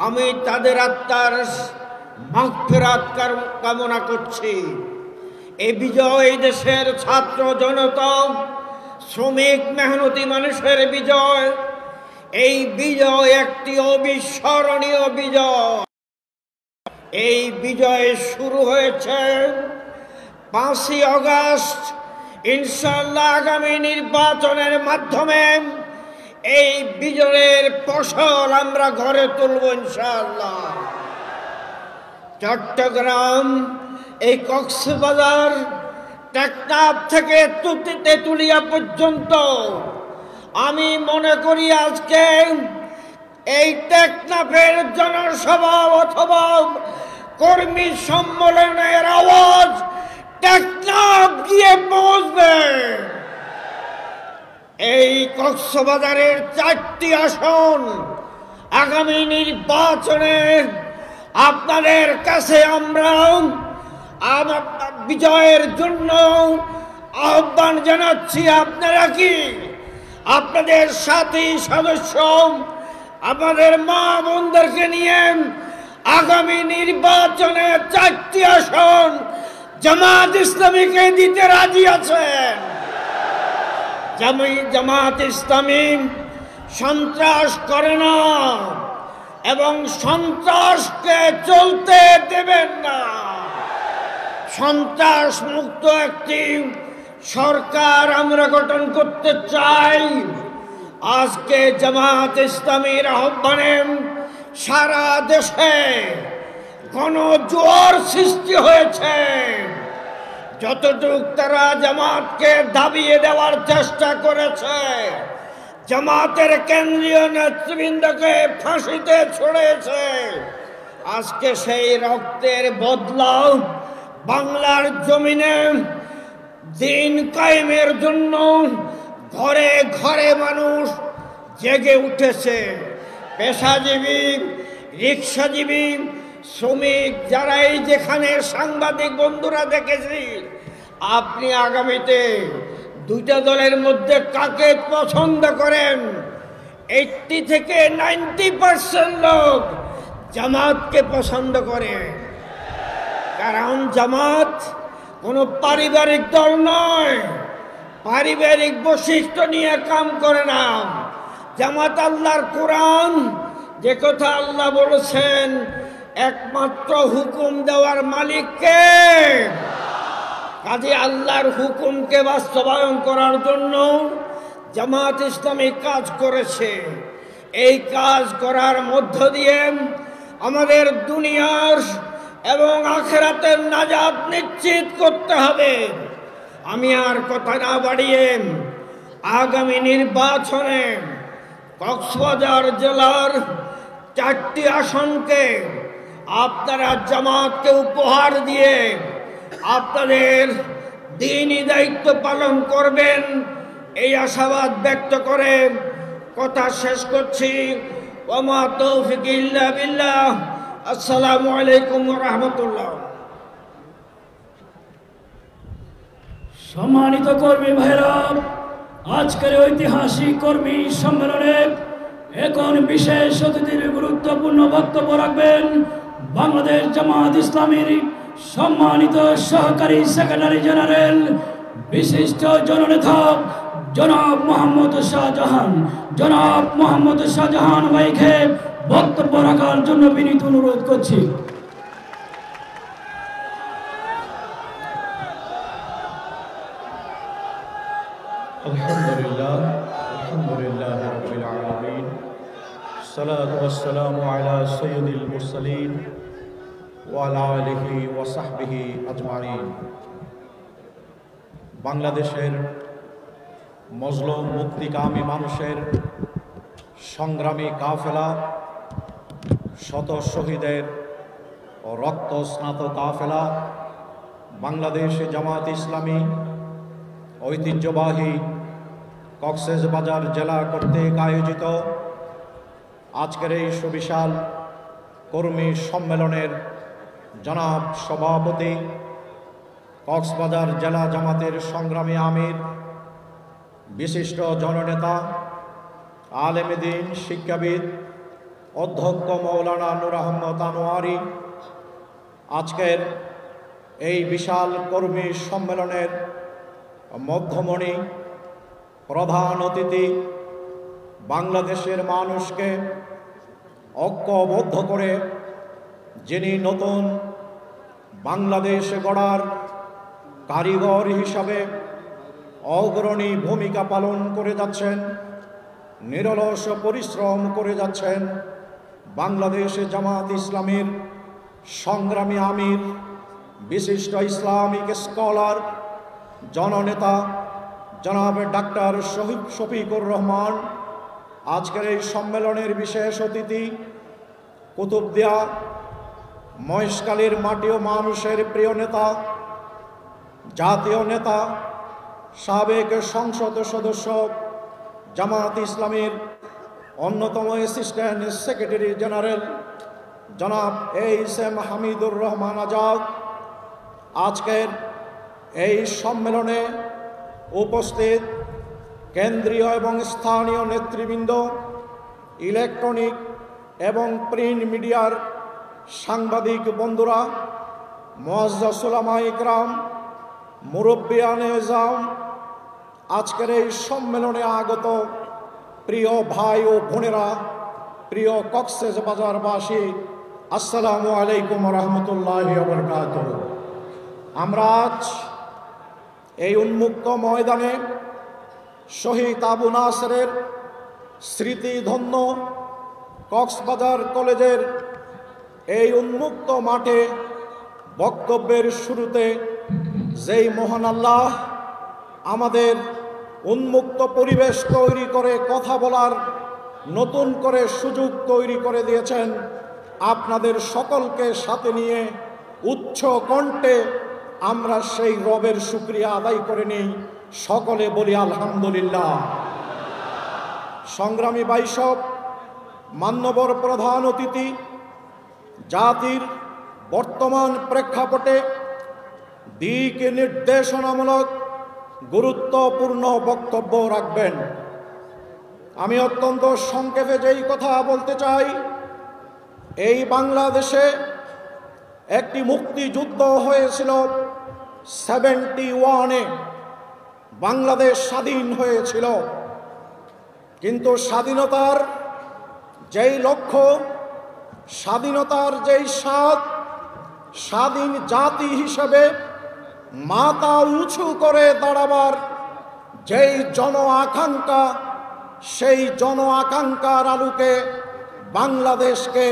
আমি তাদের আত্মার মাগফিরাত কামনা করছি। এই বিজয় এই দেশের ছাত্র জনতা, শ্রমিক মেহনতি মানুষের বিজয়। এই বিজয় একটি অবিস্মরণীয় বিজয়। এই বিজয় শুরু হয়েছে 5ই আগস্ট। ইনশাআল্লাহ আগামী নির্বাচনের মাধ্যমে এই বিজয়ের ফসল আমরা ঘরে তুলব ইনশাআল্লাহ। চট্টগ্রাম, এই কক্সবাজার, টেকনাফ থেকে তেঁতুলিয়া পর্যন্ত আমি মনে করি আজকে এই টেকনাফের জনসভা অথবা কর্মী সম্মেলনের আওয়াজ টেকনাফ গিয়ে পৌঁছবে। এই কক্সবাজারের 4টি আসন আগামী নির্বাচনে আপনাদের কাছে আমরা বিজয়ের জন্য আহ্বান জানাচ্ছি। আপনারা কি আপনাদের সাথী সদস্য আমাদের মা বোনদেরকে নিয়ে আগামী নির্বাচনে 4টি আসন জামাত ইসলামীকে দিতে রাজি আছেন? জামাত ইসলামী সন্ত্রাস করে না এবং সন্ত্রাসকে চলতে দেবেন না। সন্ত্রাস মুক্ত একটি সরকার আমরা গঠন করতে চাই। আজকে জামাত ইসলামীর আহ্বানে সারা দেশে গণজোয়ার সৃষ্টি হয়েছে। যতটুক তারা জামাতকে দাবিয়ে দেওয়ার চেষ্টা করেছে, জামাতের কেন্দ্রীয় নেতৃবৃন্দকে ফাঁসিতে ছড়িয়েছে, আজকে সেই রক্তের বদলাও বাংলার জমিনে দিন কায়েমের জন্য ঘরে ঘরে মানুষ জেগে উঠেছে। পেশাজীবী, রিক্সাজীবী, শ্রমিক, যারাই যেখানে সাংবাদিক বন্ধুরা দেখেছি, আপনি আগামীতে 2টা দলের মধ্যে কাকে পছন্দ করেন? 80 থেকে 90% লোক জামাতকে পছন্দ করে। কারণ জামাত কোনো পারিবারিক দল নয়, পারিবারিক বৈশিষ্ট্য নিয়ে কাম করে না। জামাত আল্লাহর কোরআন, যে কথা আল্লাহ বলেছেন, একমাত্র হুকুম দেওয়ার মালিক কে? কাজে আল্লাহর হুকুমকে বাস্তবায়ন করার জন্য জামাত ইসলামী কাজ করেছে। এই কাজ করার মধ্য দিয়ে আমাদের দুনিয়ার এবং আখিরাতের নাজাত নিশ্চিত করতে হবে। আমি আর কথা না বাড়িয়ে আগামী নির্বাচনে কক্সবাজার জেলার 4টি আসনকে আপনারা জামাতকে উপহার দিয়ে আপনাদের দ্বীনি দায়িত্ব পালন করবেন, এই আশাবাদ ব্যক্ত করে কথা শেষ করছি। ওমা তৌফিক ইল্লা বিল্লাহ। আসসালামু আলাইকুম ওয়া রাহমাতুল্লাহ। সম্মানিত কর্মী ভাইরা, আজকের ঐতিহাসিক কর্মী সম্মেলনে এখন বিশেষ অতিথির গুরুত্বপূর্ণ বক্তব্য রাখবেন বাংলাদেশ জামাত ইসলামীর সম্মানিত সহকারী সেক্রেটারি জেনারেল, বিশিষ্ট জননেতা জনাব মোহাম্মদ শাহজাহান। জনাব মোহাম্মদ শাহজাহান ভাইকে বক্তব্য রাখার জন্য বিনীত অনুরোধ করছি। আলহামদুলিল্লাহ, আলহামদুলিল্লাহ রাব্বিল আলামিন, সালাতু ওয়াসসালামু আলা সাইয়্যিদিল মুরসালিন ওয়া আলা আলিহি ওয়া সাহবিহি আজমাইন। বাংলাদেশের মজলুম মুক্তিকামী মানুষের সংগ্রামী কাফেলা, শত শহীদের রক্ত স্নাত কাফেলা বাংলাদেশ জামাত ইসলামী ঐতিহ্যবাহী কক্সবাজার জেলা কর্তৃক আয়োজিত আজকের এই সুবিশাল কর্মী সম্মেলনের জনাব সভাপতি, কক্সবাজার জেলা জামাতের সংগ্রামী আমির বিশিষ্ট জননেতা, আলেম দ্বীন, শিক্ষাবিদ অধ্যক্ষ মৌলানা নূর আহমদ আনোয়ারি, আজকের এই বিশাল কর্মী সম্মেলনের মধ্যমণি, প্রধান অতিথি, বাংলাদেশের মানুষকে ঐক্যবদ্ধ করে যিনি নতুন বাংলাদেশ গড়ার কারিগর হিসাবে অগ্রণী ভূমিকা পালন করে যাচ্ছেন, নিরলস পরিশ্রম করে যাচ্ছেন, বাংলাদেশ জামাত ইসলামীর সংগ্রামী আমির, বিশিষ্ট ইসলামিক স্কলার, জননেতা জনাব ডাক্তার শফিকুর রহমান, আজকের এই সম্মেলনের বিশেষ অতিথি, কুতুবদিয়া মহেশখালীর মাটি ও মানুষের প্রিয় নেতা, জাতীয় নেতা, সাবেক সংসদ সদস্য, জামাত ইসলামীর অন্যতম অ্যাসিস্ট্যান্ট সেক্রেটারি জেনারেল জনাব এইচ.এম. হামিদুর রহমান আজাদ, আজকের এই সম্মেলনে উপস্থিত কেন্দ্রীয় এবং স্থানীয় নেতৃবৃন্দ, ইলেকট্রনিক এবং প্রিন্ট মিডিয়ার সাংবাদিক বন্ধুরা, মুআজ্জাজ উলামায়ে ইকরাম, মুরব্বিয়ানে ইজাম, আজকের এই সম্মেলনে আগত প্রিয় ভাই ও বোনেরা, প্রিয় কক্সবাজারবাসী, আসসালামু আলাইকুম রহমতুল্লাহি ওয়া বারাকাতুহু। আমরা আজ এই উন্মুক্ত ময়দানে শহীদ আবু নাসরের স্মৃতিধন্য কক্সবাজার কলেজের এই উন্মুক্ত মাঠে বক্তব্যের শুরুতে যেই মহান আল্লাহ আমাদের উন্মুক্ত পরিবেশ তৈরি করে কথা বলার নতুন করে সুযোগ তৈরি করে দিয়েছেন, আপনাদের সকলকে সাথে নিয়ে উচ্চ কণ্ঠে আমরা সেই রবের শুকরিয়া আদায় করে নিই। সকলে বলি আলহামদুলিল্লাহ। সংগ্রামী বাইসব, মান্যবর প্রধান অতিথি, জাতির বর্তমান প্রেক্ষাপটে দিক নির্দেশনামূলক গুরুত্বপূর্ণ বক্তব্য রাখবেন। আমি অত্যন্ত সংক্ষেপে যেই কথা বলতে চাই, এই বাংলাদেশে একটি মুক্তিযুদ্ধ হয়েছিল 71-এ, বাংলাদেশ স্বাধীন হয়েছিল। কিন্তু স্বাধীনতার যেই লক্ষ্য, স্বাধীনতার যেই স্বাদ, স্বাধীন জাতি হিসেবে মাথা উঁচু করে দাঁড়াবার যেই জন আকাঙ্ক্ষা, সেই জন আকাঙ্ক্ষার আলোকে বাংলাদেশকে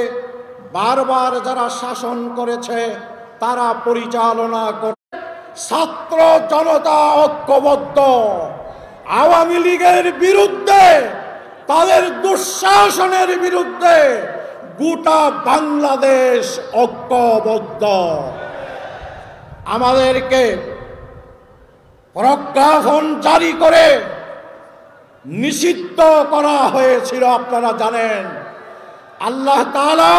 বারবার যারা শাসন করেছে তারা পরিচালনা করে। ছাত্র জনতা ঐক্যবদ্ধ, আওয়ামী লীগের বিরুদ্ধে, তাদের দুঃশাসনের বিরুদ্ধে গোটা বাংলাদেশ ঐক্যবদ্ধ। আমাদেরকে প্রজ্ঞাপন জারি করে নিষিদ্ধ করা হয়েছিল, আপনারা জানেন। আল্লাহ তাআলা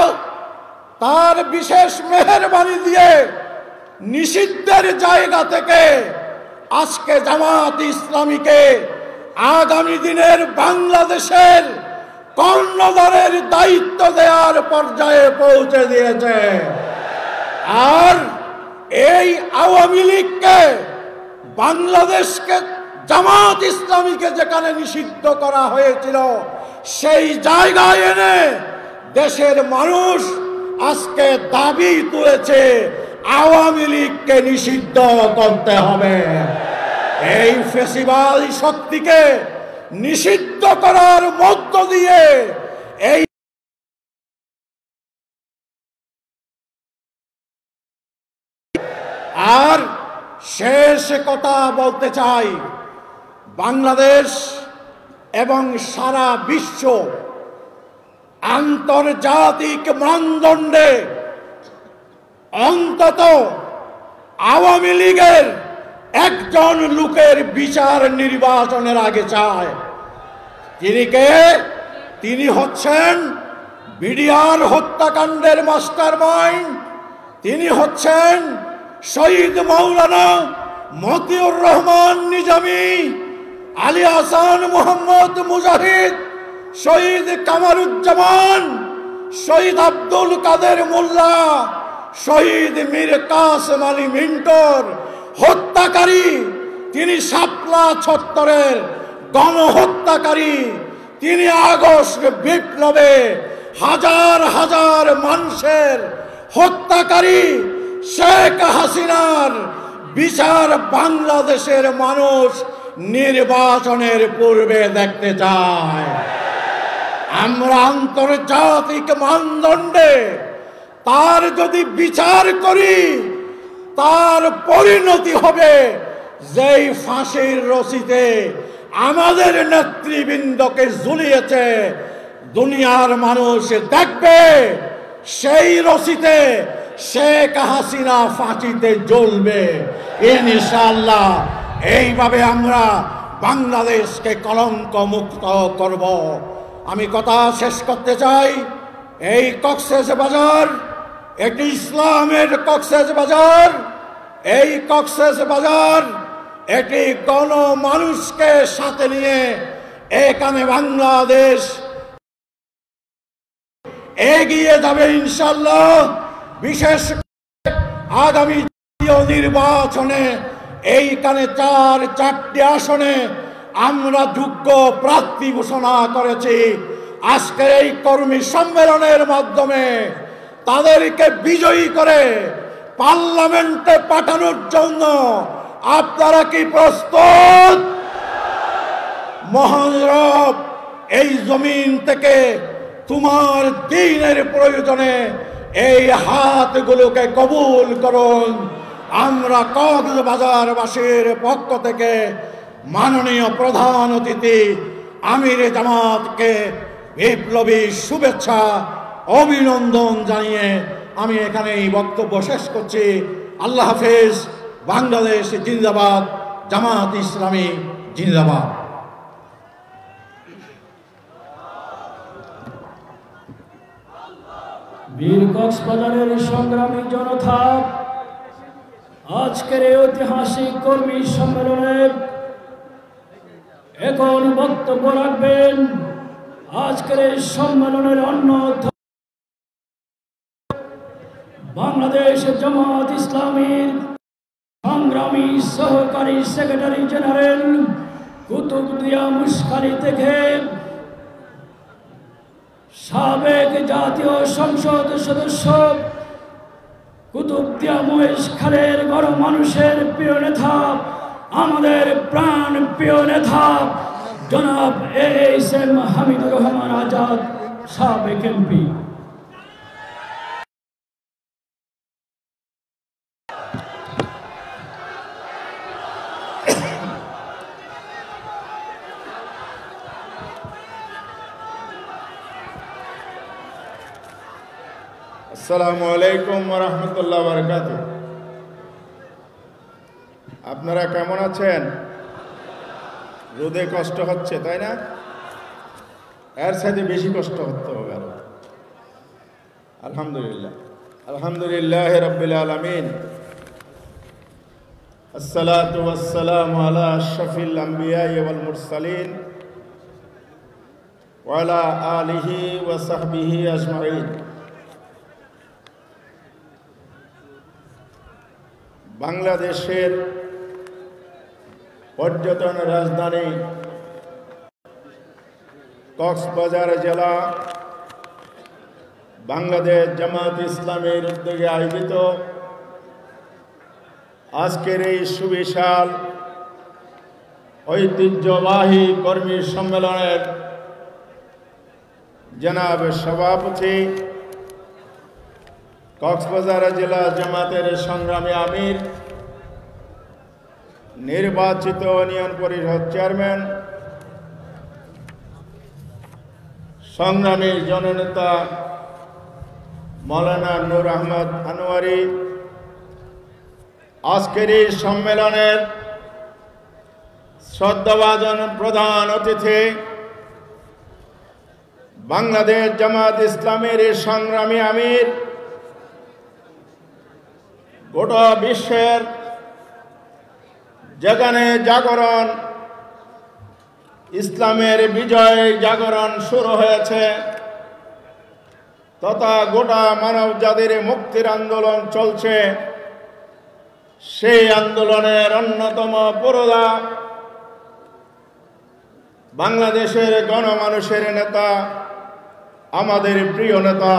তার বিশেষ মেহেরবানি দিয়ে নিষিদ্ধের জায়গা থেকে আজকে জামাত ইসলামীকে আগামী দিনের বাংলাদেশের কর্ণধারের দায়িত্ব দেওয়ার পর্যায়ে পৌঁছে দিয়েছে। আর এই আওয়ামী লীগকে, বাংলাদেশকে, জামাত ইসলামীকে যেখানে নিষিদ্ধ করা হয়েছিল সেই জায়গায় এনে দেশের মানুষ আজকে দাবি তুলেছে আওয়ামী লীগকে নিষিদ্ধ করতে হবে। এই ফ্যাসিবাদী শক্তিকে নিষিদ্ধ করার মধ্য দিয়ে এই আর শেষ কথা বলতে চাই, বাংলাদেশ এবং সারা বিশ্ব আন্তর্জাতিক মানদণ্ডে অন্তত আওয়ামী লীগের একজন লোকের বিচার নির্বাচনের আগে চায়। তিনি কে? তিনি হচ্ছেন বিডিআর হত্যাকাণ্ডের মাস্টারমাইন্ড। তিনি হচ্ছেন শহীদ মাওলানা মতিউর রহমান নিজামী। আলী হাসান মোহাম্মদ মুজাহিদ, শহীদ কামারুজ্জামান, শহীদ আব্দুল কাদের মোল্লা, শহীদ মীর কাসেম আলী মিন্টুর হত্যাকারী, তিনি শাপলা ছত্তরের গণহত্যাকারী, তিনি আগস্ট বিপ্লবে হাজার হাজার মানুষের হত্যাকারী। শেখ হাসিনার বিচার বাংলাদেশের মানুষ নির্বাচনের পূর্বে দেখতে চায়। আমরা আন্তর্জাতিক মানদণ্ডে তার যদি বিচার করি, তার পরিণতি হবে যেই ফাঁসির রশিতে আমাদের নেতৃবৃন্দকে ঝুলিয়েছে, দুনিয়ার মানুষ দেখবে সেই রশিতে শেখ হাসিনা ফাঁসিতে জ্বলবে ইনশাআল্লাহ। এইভাবে আমরা বাংলাদেশকে কলঙ্ক মুক্ত করব। আমি কথা শেষ করতে চাই, এই কক্সবাজার একটি ইসলামের কক্সবাজার, এই কক্সবাজার একটি গণমানুষকে সাথে নিয়ে এখানে বাংলাদেশ এগিয়ে যাবে ইনশাআল্লাহ। বিশেষ আগামী নির্বাচনে এইখানে চারটি আসনে আমরা যোগ্য প্রার্থী ঘোষণা করেছি। আজকের এই কর্মী সম্মেলনের মাধ্যমে তাদেরকে বিজয়ী করে পার্লামেন্টে পাঠানোর জন্য আপনারা কি প্রস্তুত? মহান রব এই জমিন থেকে তোমার দ্বীনের প্রয়োজনে এই হাতগুলোকে কবুল করুন। আমরা কক্সবাজারবাসীর পক্ষ থেকে মাননীয় প্রধান অতিথি আমির জামাতকে বিপ্লবী শুভেচ্ছা অভিনন্দন জানিয়ে আমি এখানে এই বক্তব্য শেষ করছি। আল্লাহ হাফেজ। বাংলাদেশ জিন্দাবাদ, জামাত ইসলামী জিন্দাবাদ। বীর কক্সবাজারের সংগ্রামী জনতা, আজকের এই ঐতিহাসিক কর্মী সম্মেলনে এখন বক্তব্য রাখবেন আজকের এই সম্মেলনের অন্য বাংলাদেশ জামাত ইসলামীর সংগ্রামী সহকারী সেক্রেটারি জেনারেল কুতুবদিয়া মুশকারি থেকে সাবেক জাতীয় সংসদ সদস্য কুতুবদিয়া মহেশ খালের গণমানুষের প্রিয় নেতা, আমাদের প্রাণ প্রিয় নেতা জনাব ASM হামিদুর রহমান আজাদ, সাবেক এমপি। আসসালামু আলাইকুম ওয়া রাহমাতুল্লাহি ওয়া বারাকাতুহু। আপনারা কেমন আছেন? রোদে কষ্ট হচ্ছে তাই না? এর সাথে বেশি কষ্ট হতে হবে আরো। আলহামদুলিল্লাহ, আলহামদুলিল্লাহ রাব্বিল আলামিন। আসসালাতু ওয়াসসালামু আলা আশরাফিল আমবিয়া ওয়াল মুরসালিন ওয়া আলা আলিহি ওয়া সাহবিহি আজমাইন। বাংলাদেশের পর্যটন রাজধানী কক্সবাজার জেলা বাংলাদেশ জামাত ইসলামের উদ্যোগে আয়োজিত আজকের এই সুবিশাল ঐতিহ্যবাহী কর্মী সম্মেলনের জনাব সভাপতি, কক্সবাজার জেলা জামাতের সংগ্রামী আমির, নির্বাচিত ইউনিয়ন পরিষদ চেয়ারম্যান, সংগ্রামী জননেতা মাওলানা নূর আহমদ আনোয়ারি, আজকের এই সম্মেলনের শ্রদ্ধাভাজন প্রধান অতিথি, বাংলাদেশ জামাত ইসলামের এই সংগ্রামী আমির, গোটা বিশ্বের যেখানে জাগরণ ইসলামের বিজয় জাগরণ শুরু হয়েছে তথা গোটা মানব জাতির মুক্তির আন্দোলন চলছে। সেই আন্দোলনের অন্যতম পুরোধা বাংলাদেশের গণমানুষের নেতা, আমাদের প্রিয় নেতা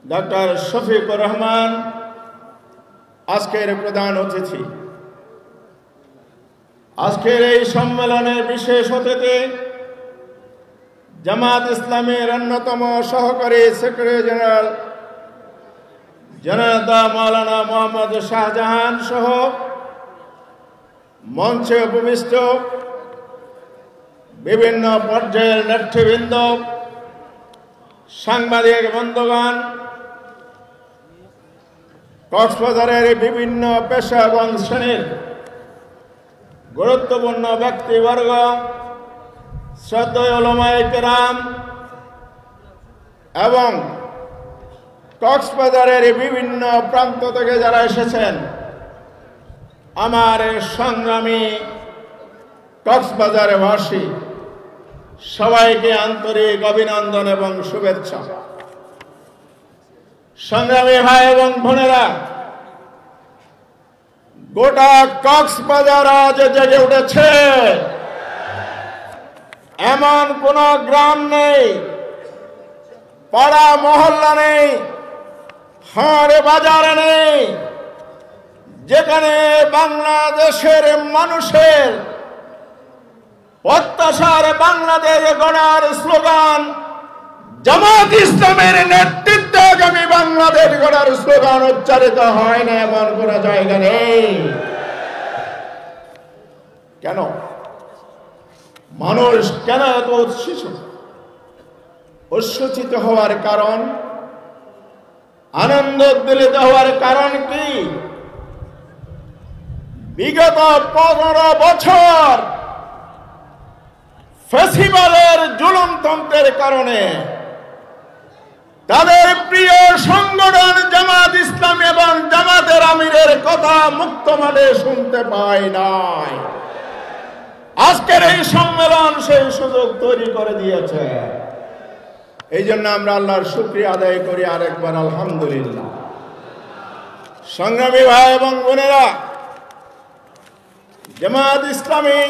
ডক্টর শফিকুর রহমান আজকের প্রধান অতিথি। আজকের এই সম্মেলনের বিশেষ অতিথি জামাত ইসলামের অন্যতম সহকারী সেক্রেটারি জেনারেল জনতা মাওলানা মোহাম্মদ শাহজাহান সহ মঞ্চে উপবিষ্ট বিভিন্ন পর্যায়ের নেতৃবৃন্দ, সাংবাদিক বন্ধুগণ, কক্সবাজারের বিভিন্ন পেশা এবং শ্রেণীর গুরুত্বপূর্ণ ব্যক্তিবর্গ, শ্রদ্ধেয় উলামায়ে কেরাম এবং কক্সবাজারের বিভিন্ন প্রান্ত থেকে যারা এসেছেন, আমার সংগ্রামী কক্সবাজারবাসী, সবাইকে আন্তরিক অভিনন্দন এবং শুভেচ্ছা। সংগ্রামী ভাই এবং বোনেরা, গোটা কক্সবাজার আজ জেগে উঠেছে। এমন কোন গ্রাম নেই, পাড়া মহল্লা নেই, হাট বাজার নেই যেখানে বাংলাদেশের মানুষের প্রত্যাশার বাংলাদেশ গড়ার স্লোগান, জামাত ইসলামের নেতৃত্বে আগামী বাংলাদেশ গড়ার স্লোগান উচ্চারিত হয় না এমন কোন জায়গা নেই। কেন মানুষ কেন এত উচ্ছ্বসিত হওয়ার কারণ, আনন্দ উদ্বেলিত হওয়ার কারণ কি? বিগত 15 বছর ফ্যাসিবাদের জুলুমতন্ত্রের কারণে তাদের প্রিয় সংগঠন জামাত ইসলাম এবং জামাতের আমিরের কথা মুক্ত মাঠে শুনতে পায় নাই। আজকের এই সম্মেলন সেই সুযোগ তৈরি করে দিয়েছে। এই জন্য আমরা আল্লাহর শুকরিয়া আদায় করি আরেকবার আলহামদুলিল্লাহ। সংগ্রামী ভাই এবং বোনেরা, জামাত ইসলামী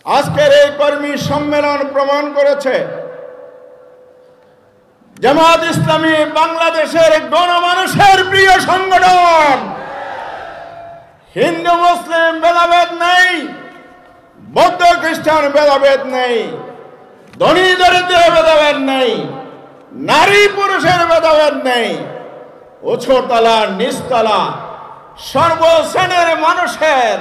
আজকের এই কর্মী সম্মেলন প্রমাণ করেছে জামাত ইসলামী বাংলাদেশের গণমানুষের প্রিয় সংগঠন। হিন্দু মুসলিম ভেদাভেদ নেই, বৌদ্ধ খ্রিস্টান ভেদাভেদ নেই, ধনী দরিদ্র ভেদাভেদ নেই, নারী পুরুষের ভেদাভেদ নেই, উঁচুতলা নিচতলা সর্বশ্রেণীর মানুষের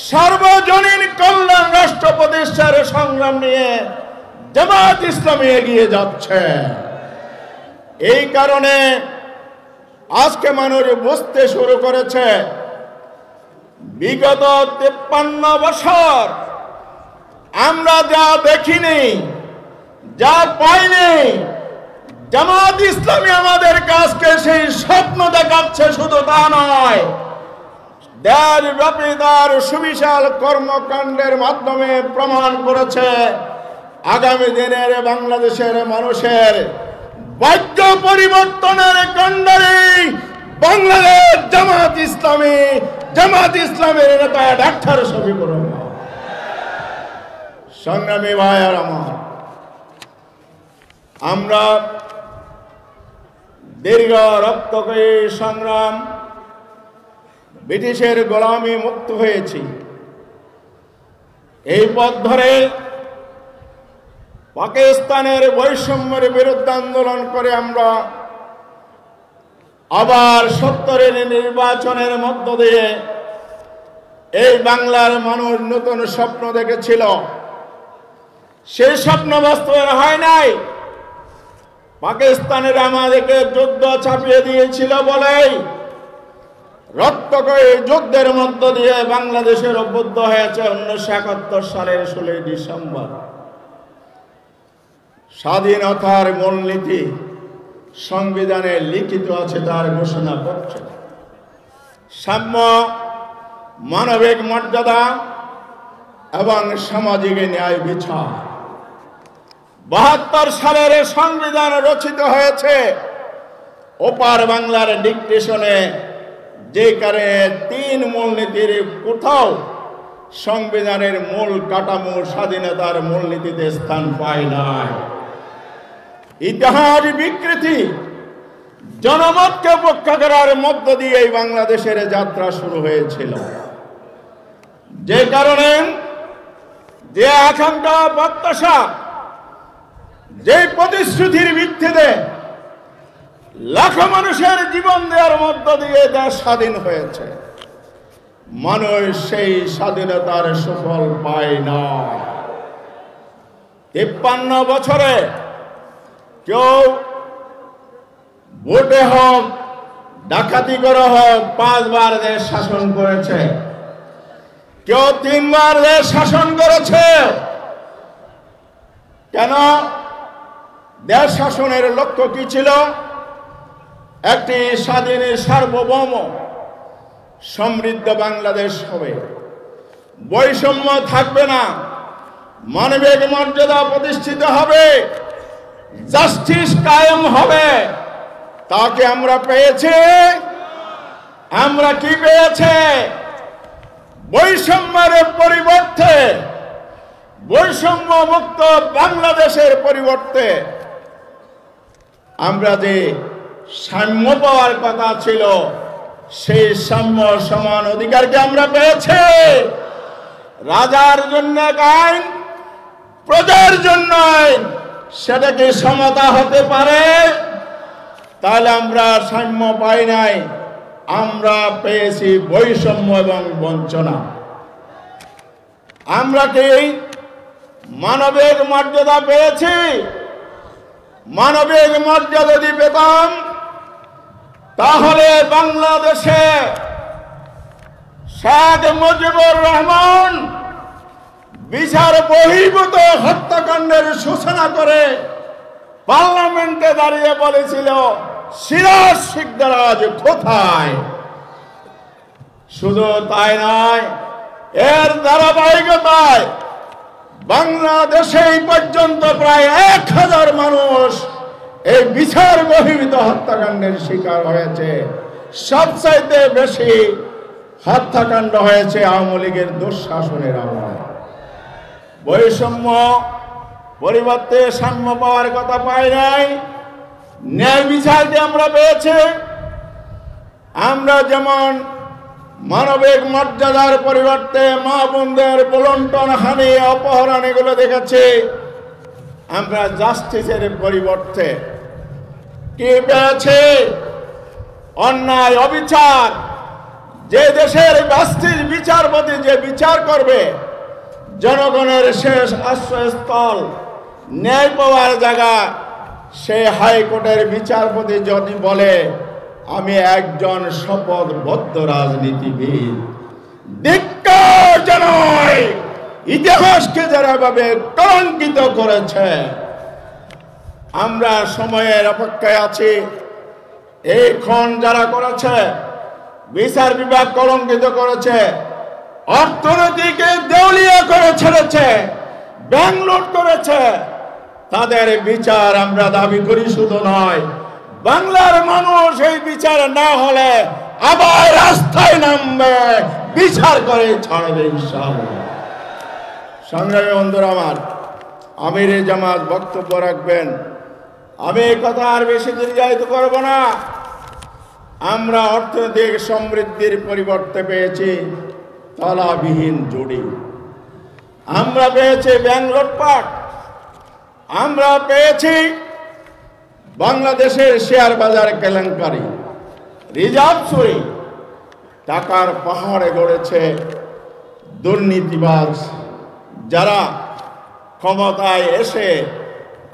সার্বজনীন কল্যাণ রাষ্ট্র প্রতিষ্ঠার সংগ্রাম নিয়ে জামাত ইসলামী এগিয়ে যাচ্ছে। এই কারণে আজকে মানুষ বুঝতে শুরু করেছে বিগত 53 বছর আমরা যা দেখিনি, যা পাইনি, জামাত ইসলামী আমাদের কাছকে সেই স্বপ্ন দেখাচ্ছে। শুধু তা নয়, দেশব্যাপী তার সুবিশাল কর্মকাণ্ডের মাধ্যমে প্রমাণ করেছে আগামী দিনের বাংলাদেশের মানুষের ভাগ্য পরিবর্তনের কাণ্ডারি বাংলাদেশ জামাত ইসলামী, জামাত ইসলামের নেতা ডাক্তার শফিকুর রহমান। সংগ্রামী ভাইয়ের আমার, আমরা দীর্ঘ রক্তক্ষয়ী সংগ্রাম, ব্রিটিশের গোলামি মুক্ত হয়েছি। এই পথ ধরে পাকিস্তানের বৈষম্যের বিরুদ্ধে আন্দোলন করে আমরা আবার 70-এর নির্বাচনের মধ্য দিয়ে এই বাংলার মানুষ নতুন স্বপ্ন দেখেছিল। সেই স্বপ্ন বাস্তবায়ন হয় নাই। পাকিস্তানের আমাদেরকে যুদ্ধ চাপিয়ে দিয়েছিল বলেই রক্তক্ষয়ী যুদ্ধের মধ্য দিয়ে বাংলাদেশের অভ্যুদয় হয়েছে 1971 সালের 16 ডিসেম্বর। স্বাধীনতার মূলনীতি সংবিধানে লিখিত আছে, তার ঘোষণাপত্র। সাম্য, মানবিক মর্যাদা, এবং সামাজিক ন্যায় বিচার। 72 সালের সংবিধান রচিত হয়েছে ওপার বাংলার ডিকটেশনে, যে কারণে 3 মূলনীতির কোথাও সংবিধানের মূল কাঠামো স্বাধীনতার মূলনীতিতে স্থান পায় নাই। ইতিহাস বিকৃতি, জনমতকে উপেক্ষা করার মধ্য দিয়ে এই বাংলাদেশের যাত্রা শুরু হয়েছিল, যে কারণে যে আকাঙ্ক্ষা প্রত্যাশা, যে প্রতিশ্রুতির ভিত্তিতে লাখো মানুষের জীবন দেওয়ার মধ্য দিয়ে দেশ স্বাধীন হয়েছে, মানুষ সেই স্বাধীনতার সুফল পায় না। 53 বছরে কেউ ভোটে হোক, ডাকাতি করে হোক 5 বার দেশ শাসন করেছে, কেউ 3 বার দেশ শাসন করেছে। কেন? দেশ শাসনের লক্ষ্য কি ছিল? একটি স্বাধীন সার্বভৌম সমৃদ্ধ বাংলাদেশ হবে, বৈষম্য থাকবে না, মানবিক মর্যাদা প্রতিষ্ঠিত হবে, জাস্টিস কায়েম হবে। তাকে আমরা পেয়েছি। আমরা কি পেয়েছে? বৈষম্যের পরিবর্তে, বৈষম্য মুক্ত বাংলাদেশের পরিবর্তে আমরা যে সাম্য পাওয়ার কথা ছিল, সেই সাম্য সমান অধিকারকে আমরা পেয়েছি। রাজার জন্য আইন, প্রজার জন্য আইন, সেটা কি সমতা হতে পারে? তাহলে আমরা সাম্য পাই নাই, আমরা পেয়েছি বৈষম্য এবং বঞ্চনা। আমরা কি মানবিক মর্যাদা পেয়েছি? মানবিক মর্যাদা যদি পেতাম, তাহলে বাংলাদেশে শেখ মুজিবুর রহমান বিচার বহির্ভূত হত্যাকাণ্ডের সূচনা করে পার্লামেন্টে দাঁড়িয়ে বলেছিল, সিরাজ শিকদার আজ কোথায়? শুধু তাই নয়, এর ধারাবাহিকতায় বাংলাদেশে এই পর্যন্ত প্রায় 1000 মানুষ এই বিচার বহির্ভূত হত্যাকাণ্ডের শিকার হয়েছে। সবচাইতে বেশি হত্যাকাণ্ড হয়েছে আওয়ামী লীগের দুঃশাসনের আমলে। বৈষম্য পরিবর্তে সাম্য পাওয়ার কথা পাই নাই, ন্যায় বিচারকে আমরা পেয়েছি। আমরা যেমন মানবিক মর্যাদার পরিবর্তে মা বোনদের বলন্টন হানি, অপহরণ এগুলো দেখেছি, আমরা জাস্টিসের পরিবর্তে কি পেয়েছি? অন্যায়, অবিচার। যে দেশের বাস্তির বিচারপতি যে বিচার করবে, জনগণের শেষ আশ্রয়স্থল, ন্যায় পাওয়ার জায়গা, সে হাইকোর্টের বিচারপতি যদি বলে আমি একজন শপথবদ্ধ রাজনীতিবিদ, ধিক্কার জানাই ইতিহাসকে যারা ভাবে কলঙ্কিত করেছে। আমরা সময়ের অপেক্ষায় আছি। এখন যারা করেছে, বিচার বিভাগ কলঙ্কিত করেছে, অর্থনীতিকে দেউলিয়া করে ছেড়েছে, ব্যাংক লুট করেছে, তাদের বিচার আমরা দাবি করি। শুধু নয়, বাংলার মানুষ এই বিচার না হলে আবার রাস্তায় নামবে, বিচার করে ছাড়বে ইনশাআল্লাহ। সংগ্রামী বন্ধুরা আমার, আমির জামাত বক্তব্য রাখবেন। আমি এই কথা আর বেশি দীর্ঘায়িত করব না। আমরা অর্থনৈতিক সমৃদ্ধির পরিবর্তে পেয়েছি তলাবিহীন জুড়ি, আমরা পেয়েছি ব্যাংক লুটপাট, আমরা পেয়েছি বাংলাদেশের শেয়ার বাজার কেলেঙ্কারি, রিজার্ভ চুরি, টাকার পাহাড়ে গড়েছে দুর্নীতিবাজ যারা ক্ষমতায় এসে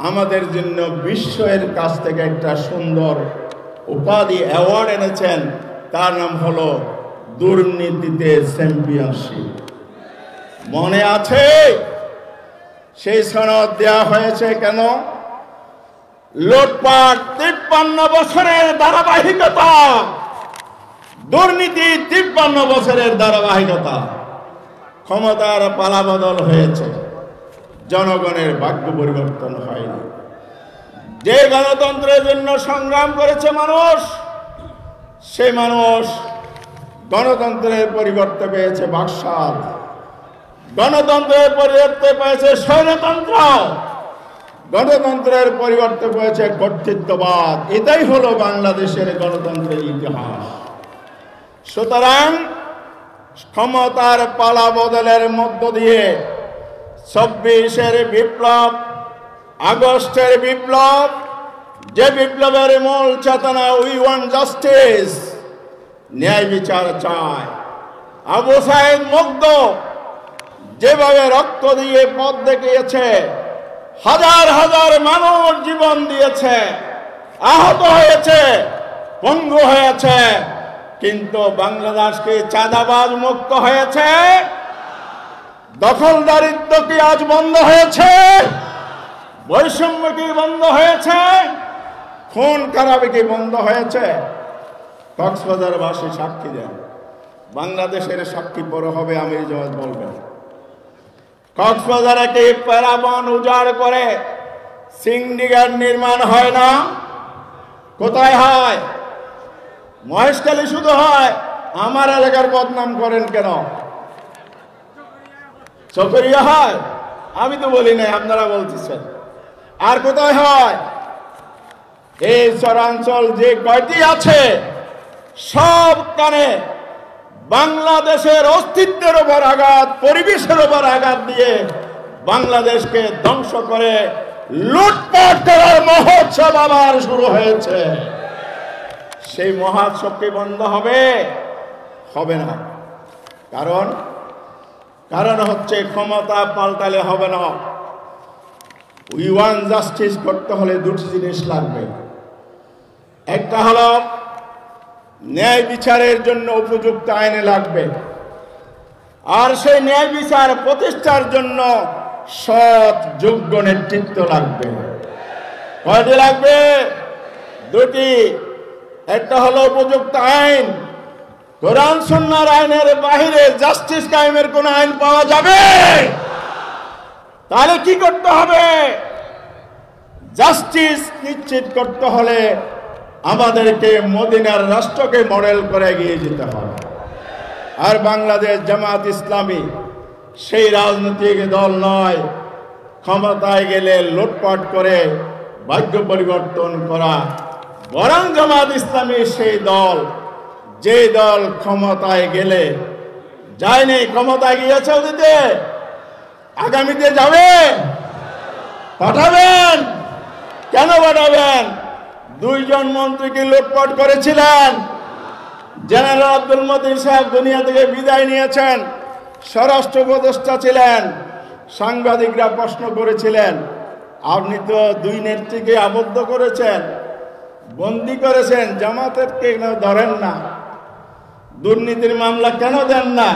আমাদের জন্য বিশ্বের কাছ থেকে একটা সুন্দর উপাধি অ্যাওয়ার্ড এনেছেন। তার নাম হলো দুর্নীতিতে চ্যাম্পিয়নশিপ। মনে আছে সেই সনদ দেওয়া হয়েছে কেন? লুটপাট 53 বছরের ধারাবাহিকতা, দুর্নীতি 53 বছরের ধারাবাহিকতা, ক্ষমতার পালাবদল হয়েছে, জনগণের ভাগ্য পরিবর্তন হয়নি। যে গণতন্ত্রের জন্য সংগ্রাম করেছে মানুষ, সেই মানুষ গণতন্ত্রের পরিবর্তে পেয়েছে বাকশাল, গণতন্ত্রের পরিবর্তে পেয়েছে স্বৈরতন্ত্র, গণতন্ত্রের পরিবর্তে পেয়েছে কর্তৃত্ববাদ। এটাই হলো বাংলাদেশের গণতন্ত্রের ইতিহাস। সুতরাং ক্ষমতার পালা বদলের মধ্য দিয়ে ২৬-এর বিপ্লব, আগস্টের বিপ্লব, যে বিপ্লবের মূল চেতনা উই ওয়ান্ট জাস্টিস, ন্যায় বিচার চায়। আবু সাইদ মুগ্ধ যেভাবে রক্ত দিয়ে পথ দেখিয়েছে, হাজার হাজার মানুষ জীবন দিয়েছে, আহত হয়েছে, পঙ্গু হয়েছে, কিন্তু বাংলাদেশকে চাঁদাবাজ মুক্ত হয়েছে। দখলদারিত্ব কি আজ বন্ধ হয়েছে? বৈষম্য কি বন্ধ হয়েছে? খুন খারাপি কি বন্ধ হয়েছে? কক্সবাজারবাসী সাক্ষী দেন, বাংলাদেশের সাক্ষী বড় হবে আমির জামাত বলবেন। কক্সবাজারে কি প্যারাবন উজাড় করে সিন্ডিকেট নির্মাণ হয় না? কোথায় হয়? মহেশখালী শুধু হয়। আমার এলাকার বদনাম করেন কেন? চকরিয়া হয়? আমি তো বলি নাই, আপনারা বলতেছেন। আর কোথায় হয়? এই চরাঞ্চল যে কয়টি আছে সব কানে বাংলাদেশের অস্তিত্বের উপর আঘাত, পরিবেশের উপর আঘাত দিয়ে বাংলাদেশকে ধ্বংস করে লুটপাট করার মহোৎসব আবার শুরু হয়েছে। সেই মহোৎসব কি বন্ধ হবে? হবে না। কারণ হচ্ছে ক্ষমতা পাল্টালে হবে না। উই ওয়ান্ট জাস্টিস করতে হলে দুটি জিনিস লাগবে। একটা হলো ন্যায় বিচারের জন্য উপযুক্ত আইন লাগবে, আর সেই ন্যায় বিচার প্রতিষ্ঠার জন্য সৎ যোগ্য নেতৃত্ব লাগবে। কয়টি লাগবে? দুটি। একটা হলো উপযুক্ত আইন। কোরআন সুন্নাহর আইনের বাহিরে জাস্টিস কায়েমের কোন আইন পাওয়া যাবে? তাহলে কি করতে হবে? জাস্টিস নিশ্চিত করতে হলে আমাদেরকে মদিনার রাষ্ট্রকে মডেল করে এগিয়ে যেতে হবে। আর বাংলাদেশ জামাত ইসলামী সেই রাজনৈতিক দল নয়, ক্ষমতায় গেলে লুটপাট করে ভাগ্য পরিবর্তন করা। বরং জামাত ইসলামী সেই দল, যে দল ক্ষমতায় গেলে যায়নি, ক্ষমতায় গিয়েছে অতীতে, আগামীতে যাবে। পাঠাবেন? কেন পাঠাবেন? দুইজন মন্ত্রীকে লুটপাট করেছিলেন। জেনারেল আব্দুল মতিন সাহেব দুনিয়া থেকে বিদায় নিয়েছেন, স্বরাষ্ট্র উপদেষ্টা ছিলেন। সাংবাদিকরা প্রশ্ন করেছিলেন, আপনি তো দুই নেত্রীকে আবদ্ধ করেছেন, বন্দী করেছেন, জামাতের কেন ধরেন না, দুর্নীতির মামলা কেন দেন না?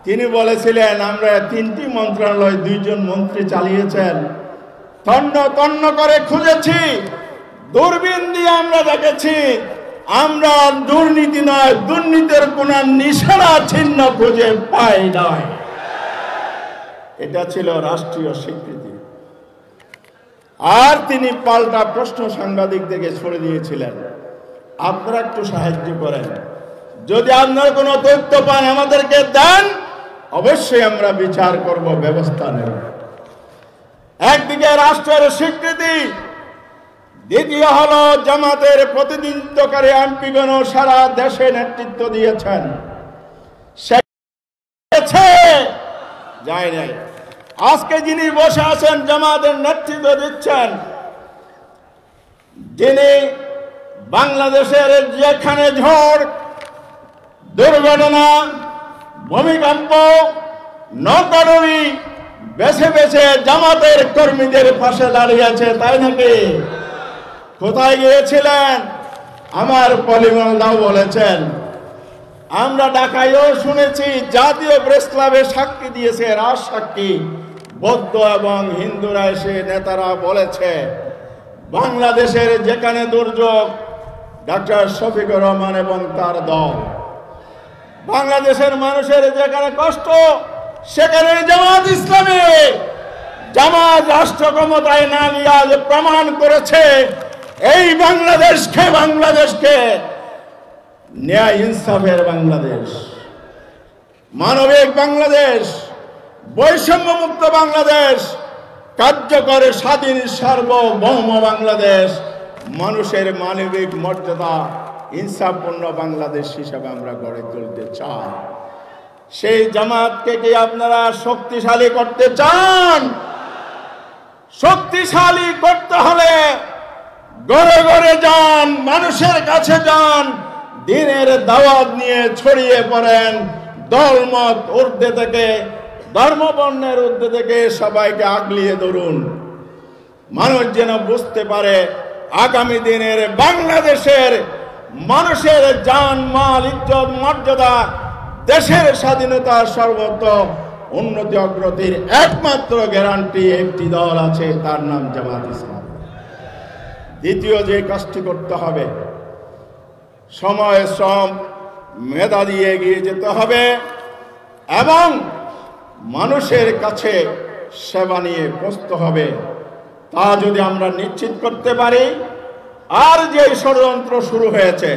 তিনি বলেছিলেন, আমরা 3টি মন্ত্রণালয় 2জন মন্ত্রী চালিয়েছেন, তন্ন তন্ন করে খুঁজেছি, দূরবীন দিয়ে আমরা দেখেছি, আমরা দুর্নীতি নয়, দুর্নীতির কোন নিশানা চিহ্ন খুঁজে পাই নাই। এটা ছিল রাষ্ট্রীয় স্বীকৃতি। আর তিনি পাল্টা প্রশ্ন সাংবাদিকদেরকে ছড়ে দিয়েছিলেন, আপনারা একটু সাহায্য করেন, যদি আপনার কোনো তথ্য পান আমাদেরকে দেন, অবশ্যই আমরা বিচার করব, ব্যবস্থা নেব। একদিকে রাষ্ট্রের স্বীকৃতি, দ্বিতীয় হলো জামাতের প্রতিনিধিত্বকারী এমপিগণ সারা দেশে নেতৃত্ব দিয়েছেন, যায় নাই। আজকে যিনি বসে আছেন জামাতের নেতৃত্ব দিচ্ছেন, যিনি বাংলাদেশের যেখানে ঝড়, দুর্ঘটনা, ভূমিকম্প, নৌকাডুবি বেছে বেছে জামাতের কর্মীদের পাশে দাঁড়িয়েছে, তাই নাকি? কোথায় গিয়েছিলেন? আমার পলিমলদাও বলেছেন, আমরা ঢাকায়ও শুনেছি, জাতীয় প্রেস ক্লাবে সাক্ষী দিয়েছে, রাজ সাক্ষী, বৌদ্ধ এবং হিন্দুরা এসে নেতারা বলেছে, বাংলাদেশের যেখানে দুর্যোগ, ডক্টর শফিকুর রহমান এবং তার দল, বাংলাদেশের মানুষের যেখানে কষ্ট, সেখানে জামাত ইসলামী জামাত রাষ্ট্র ক্ষমতায় না নিয়ে আজ প্রমাণ করেছে এই বাংলাদেশকে ন্যায় ইনসাফের বাংলাদেশ, মানবিক বাংলাদেশ, বৈষম্যমুক্ত বাংলাদেশ, কার্যকর স্বাধীন সার্বভৌম বাংলাদেশ, মানুষের মানবিক মর্যাদা ইনসাফপূর্ণ বাংলাদেশ হিসাবে আমরা গড়ে তুলতে চাই। সেই জামাতকে কি আপনারা শক্তিশালী করতে চান? শক্তিশালী করতে হলে ঘরে ঘরে যান, মানুষের কাছে যান, দিনের দাওয়াত নিয়ে ছড়িয়ে পড়েন, দলমত ঊর্ধ্বে থেকে, ধর্মবর্ণের ঊর্ধ্বে থেকে সবাইকে আগলিয়ে ধরুন। মানুষ যেন বুঝতে পারে আগামী দিনের বাংলাদেশের মানুষের জান মাল ইজ্জত মর্যাদা, দেশের স্বাধীনতা, সর্বত্র উন্নতি অগ্রগতির একমাত্র গ্যারান্টি একটি দল আছে, তার নাম জামাত ইসলাম। দ্বিতীয় যে কাজটি করতে হবে, সময় শ্রম মেধা দিয়ে এগিয়ে যেতে হবে এবং মানুষের কাছে সেবা নিয়ে পৌঁছতে হবে। তা যদি আমরা নিশ্চিত করতে পারি, আর যে ষড়যন্ত্র শুরু হয়েছে,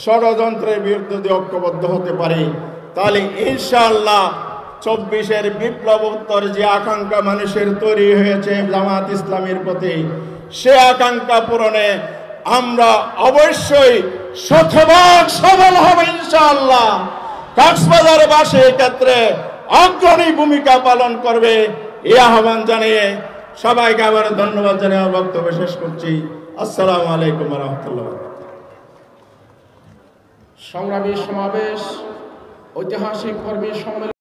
ষড়যন্ত্রের বিরুদ্ধে যদি ঐক্যবদ্ধ হতে পারি, তাহলে ইনশাআল্লাহ 24-এর বিপ্লবোত্তর যে আকাঙ্ক্ষা মানুষের তৈরি হয়েছে জামাত ইসলামের প্রতি, সে আকাঙ্ক্ষা পূরণে আমরা অবশ্যই শতভাগ সফল হব ইনশাআল্লাহ। কক্সবাজারবাসী ক্ষেত্রে অগ্রণী ভূমিকা পালন করবে, এই আহ্বান জানিয়ে সবাইকে আবার ধন্যবাদ জানিয়ে আমার বক্তব্য শেষ করছি। আসসালামু আলাইকুম ওয়া রাহমাতুল্লাহ। সংগ্রামী সমাবেশ, ঐতিহাসিক কর্মী সম্মেলন।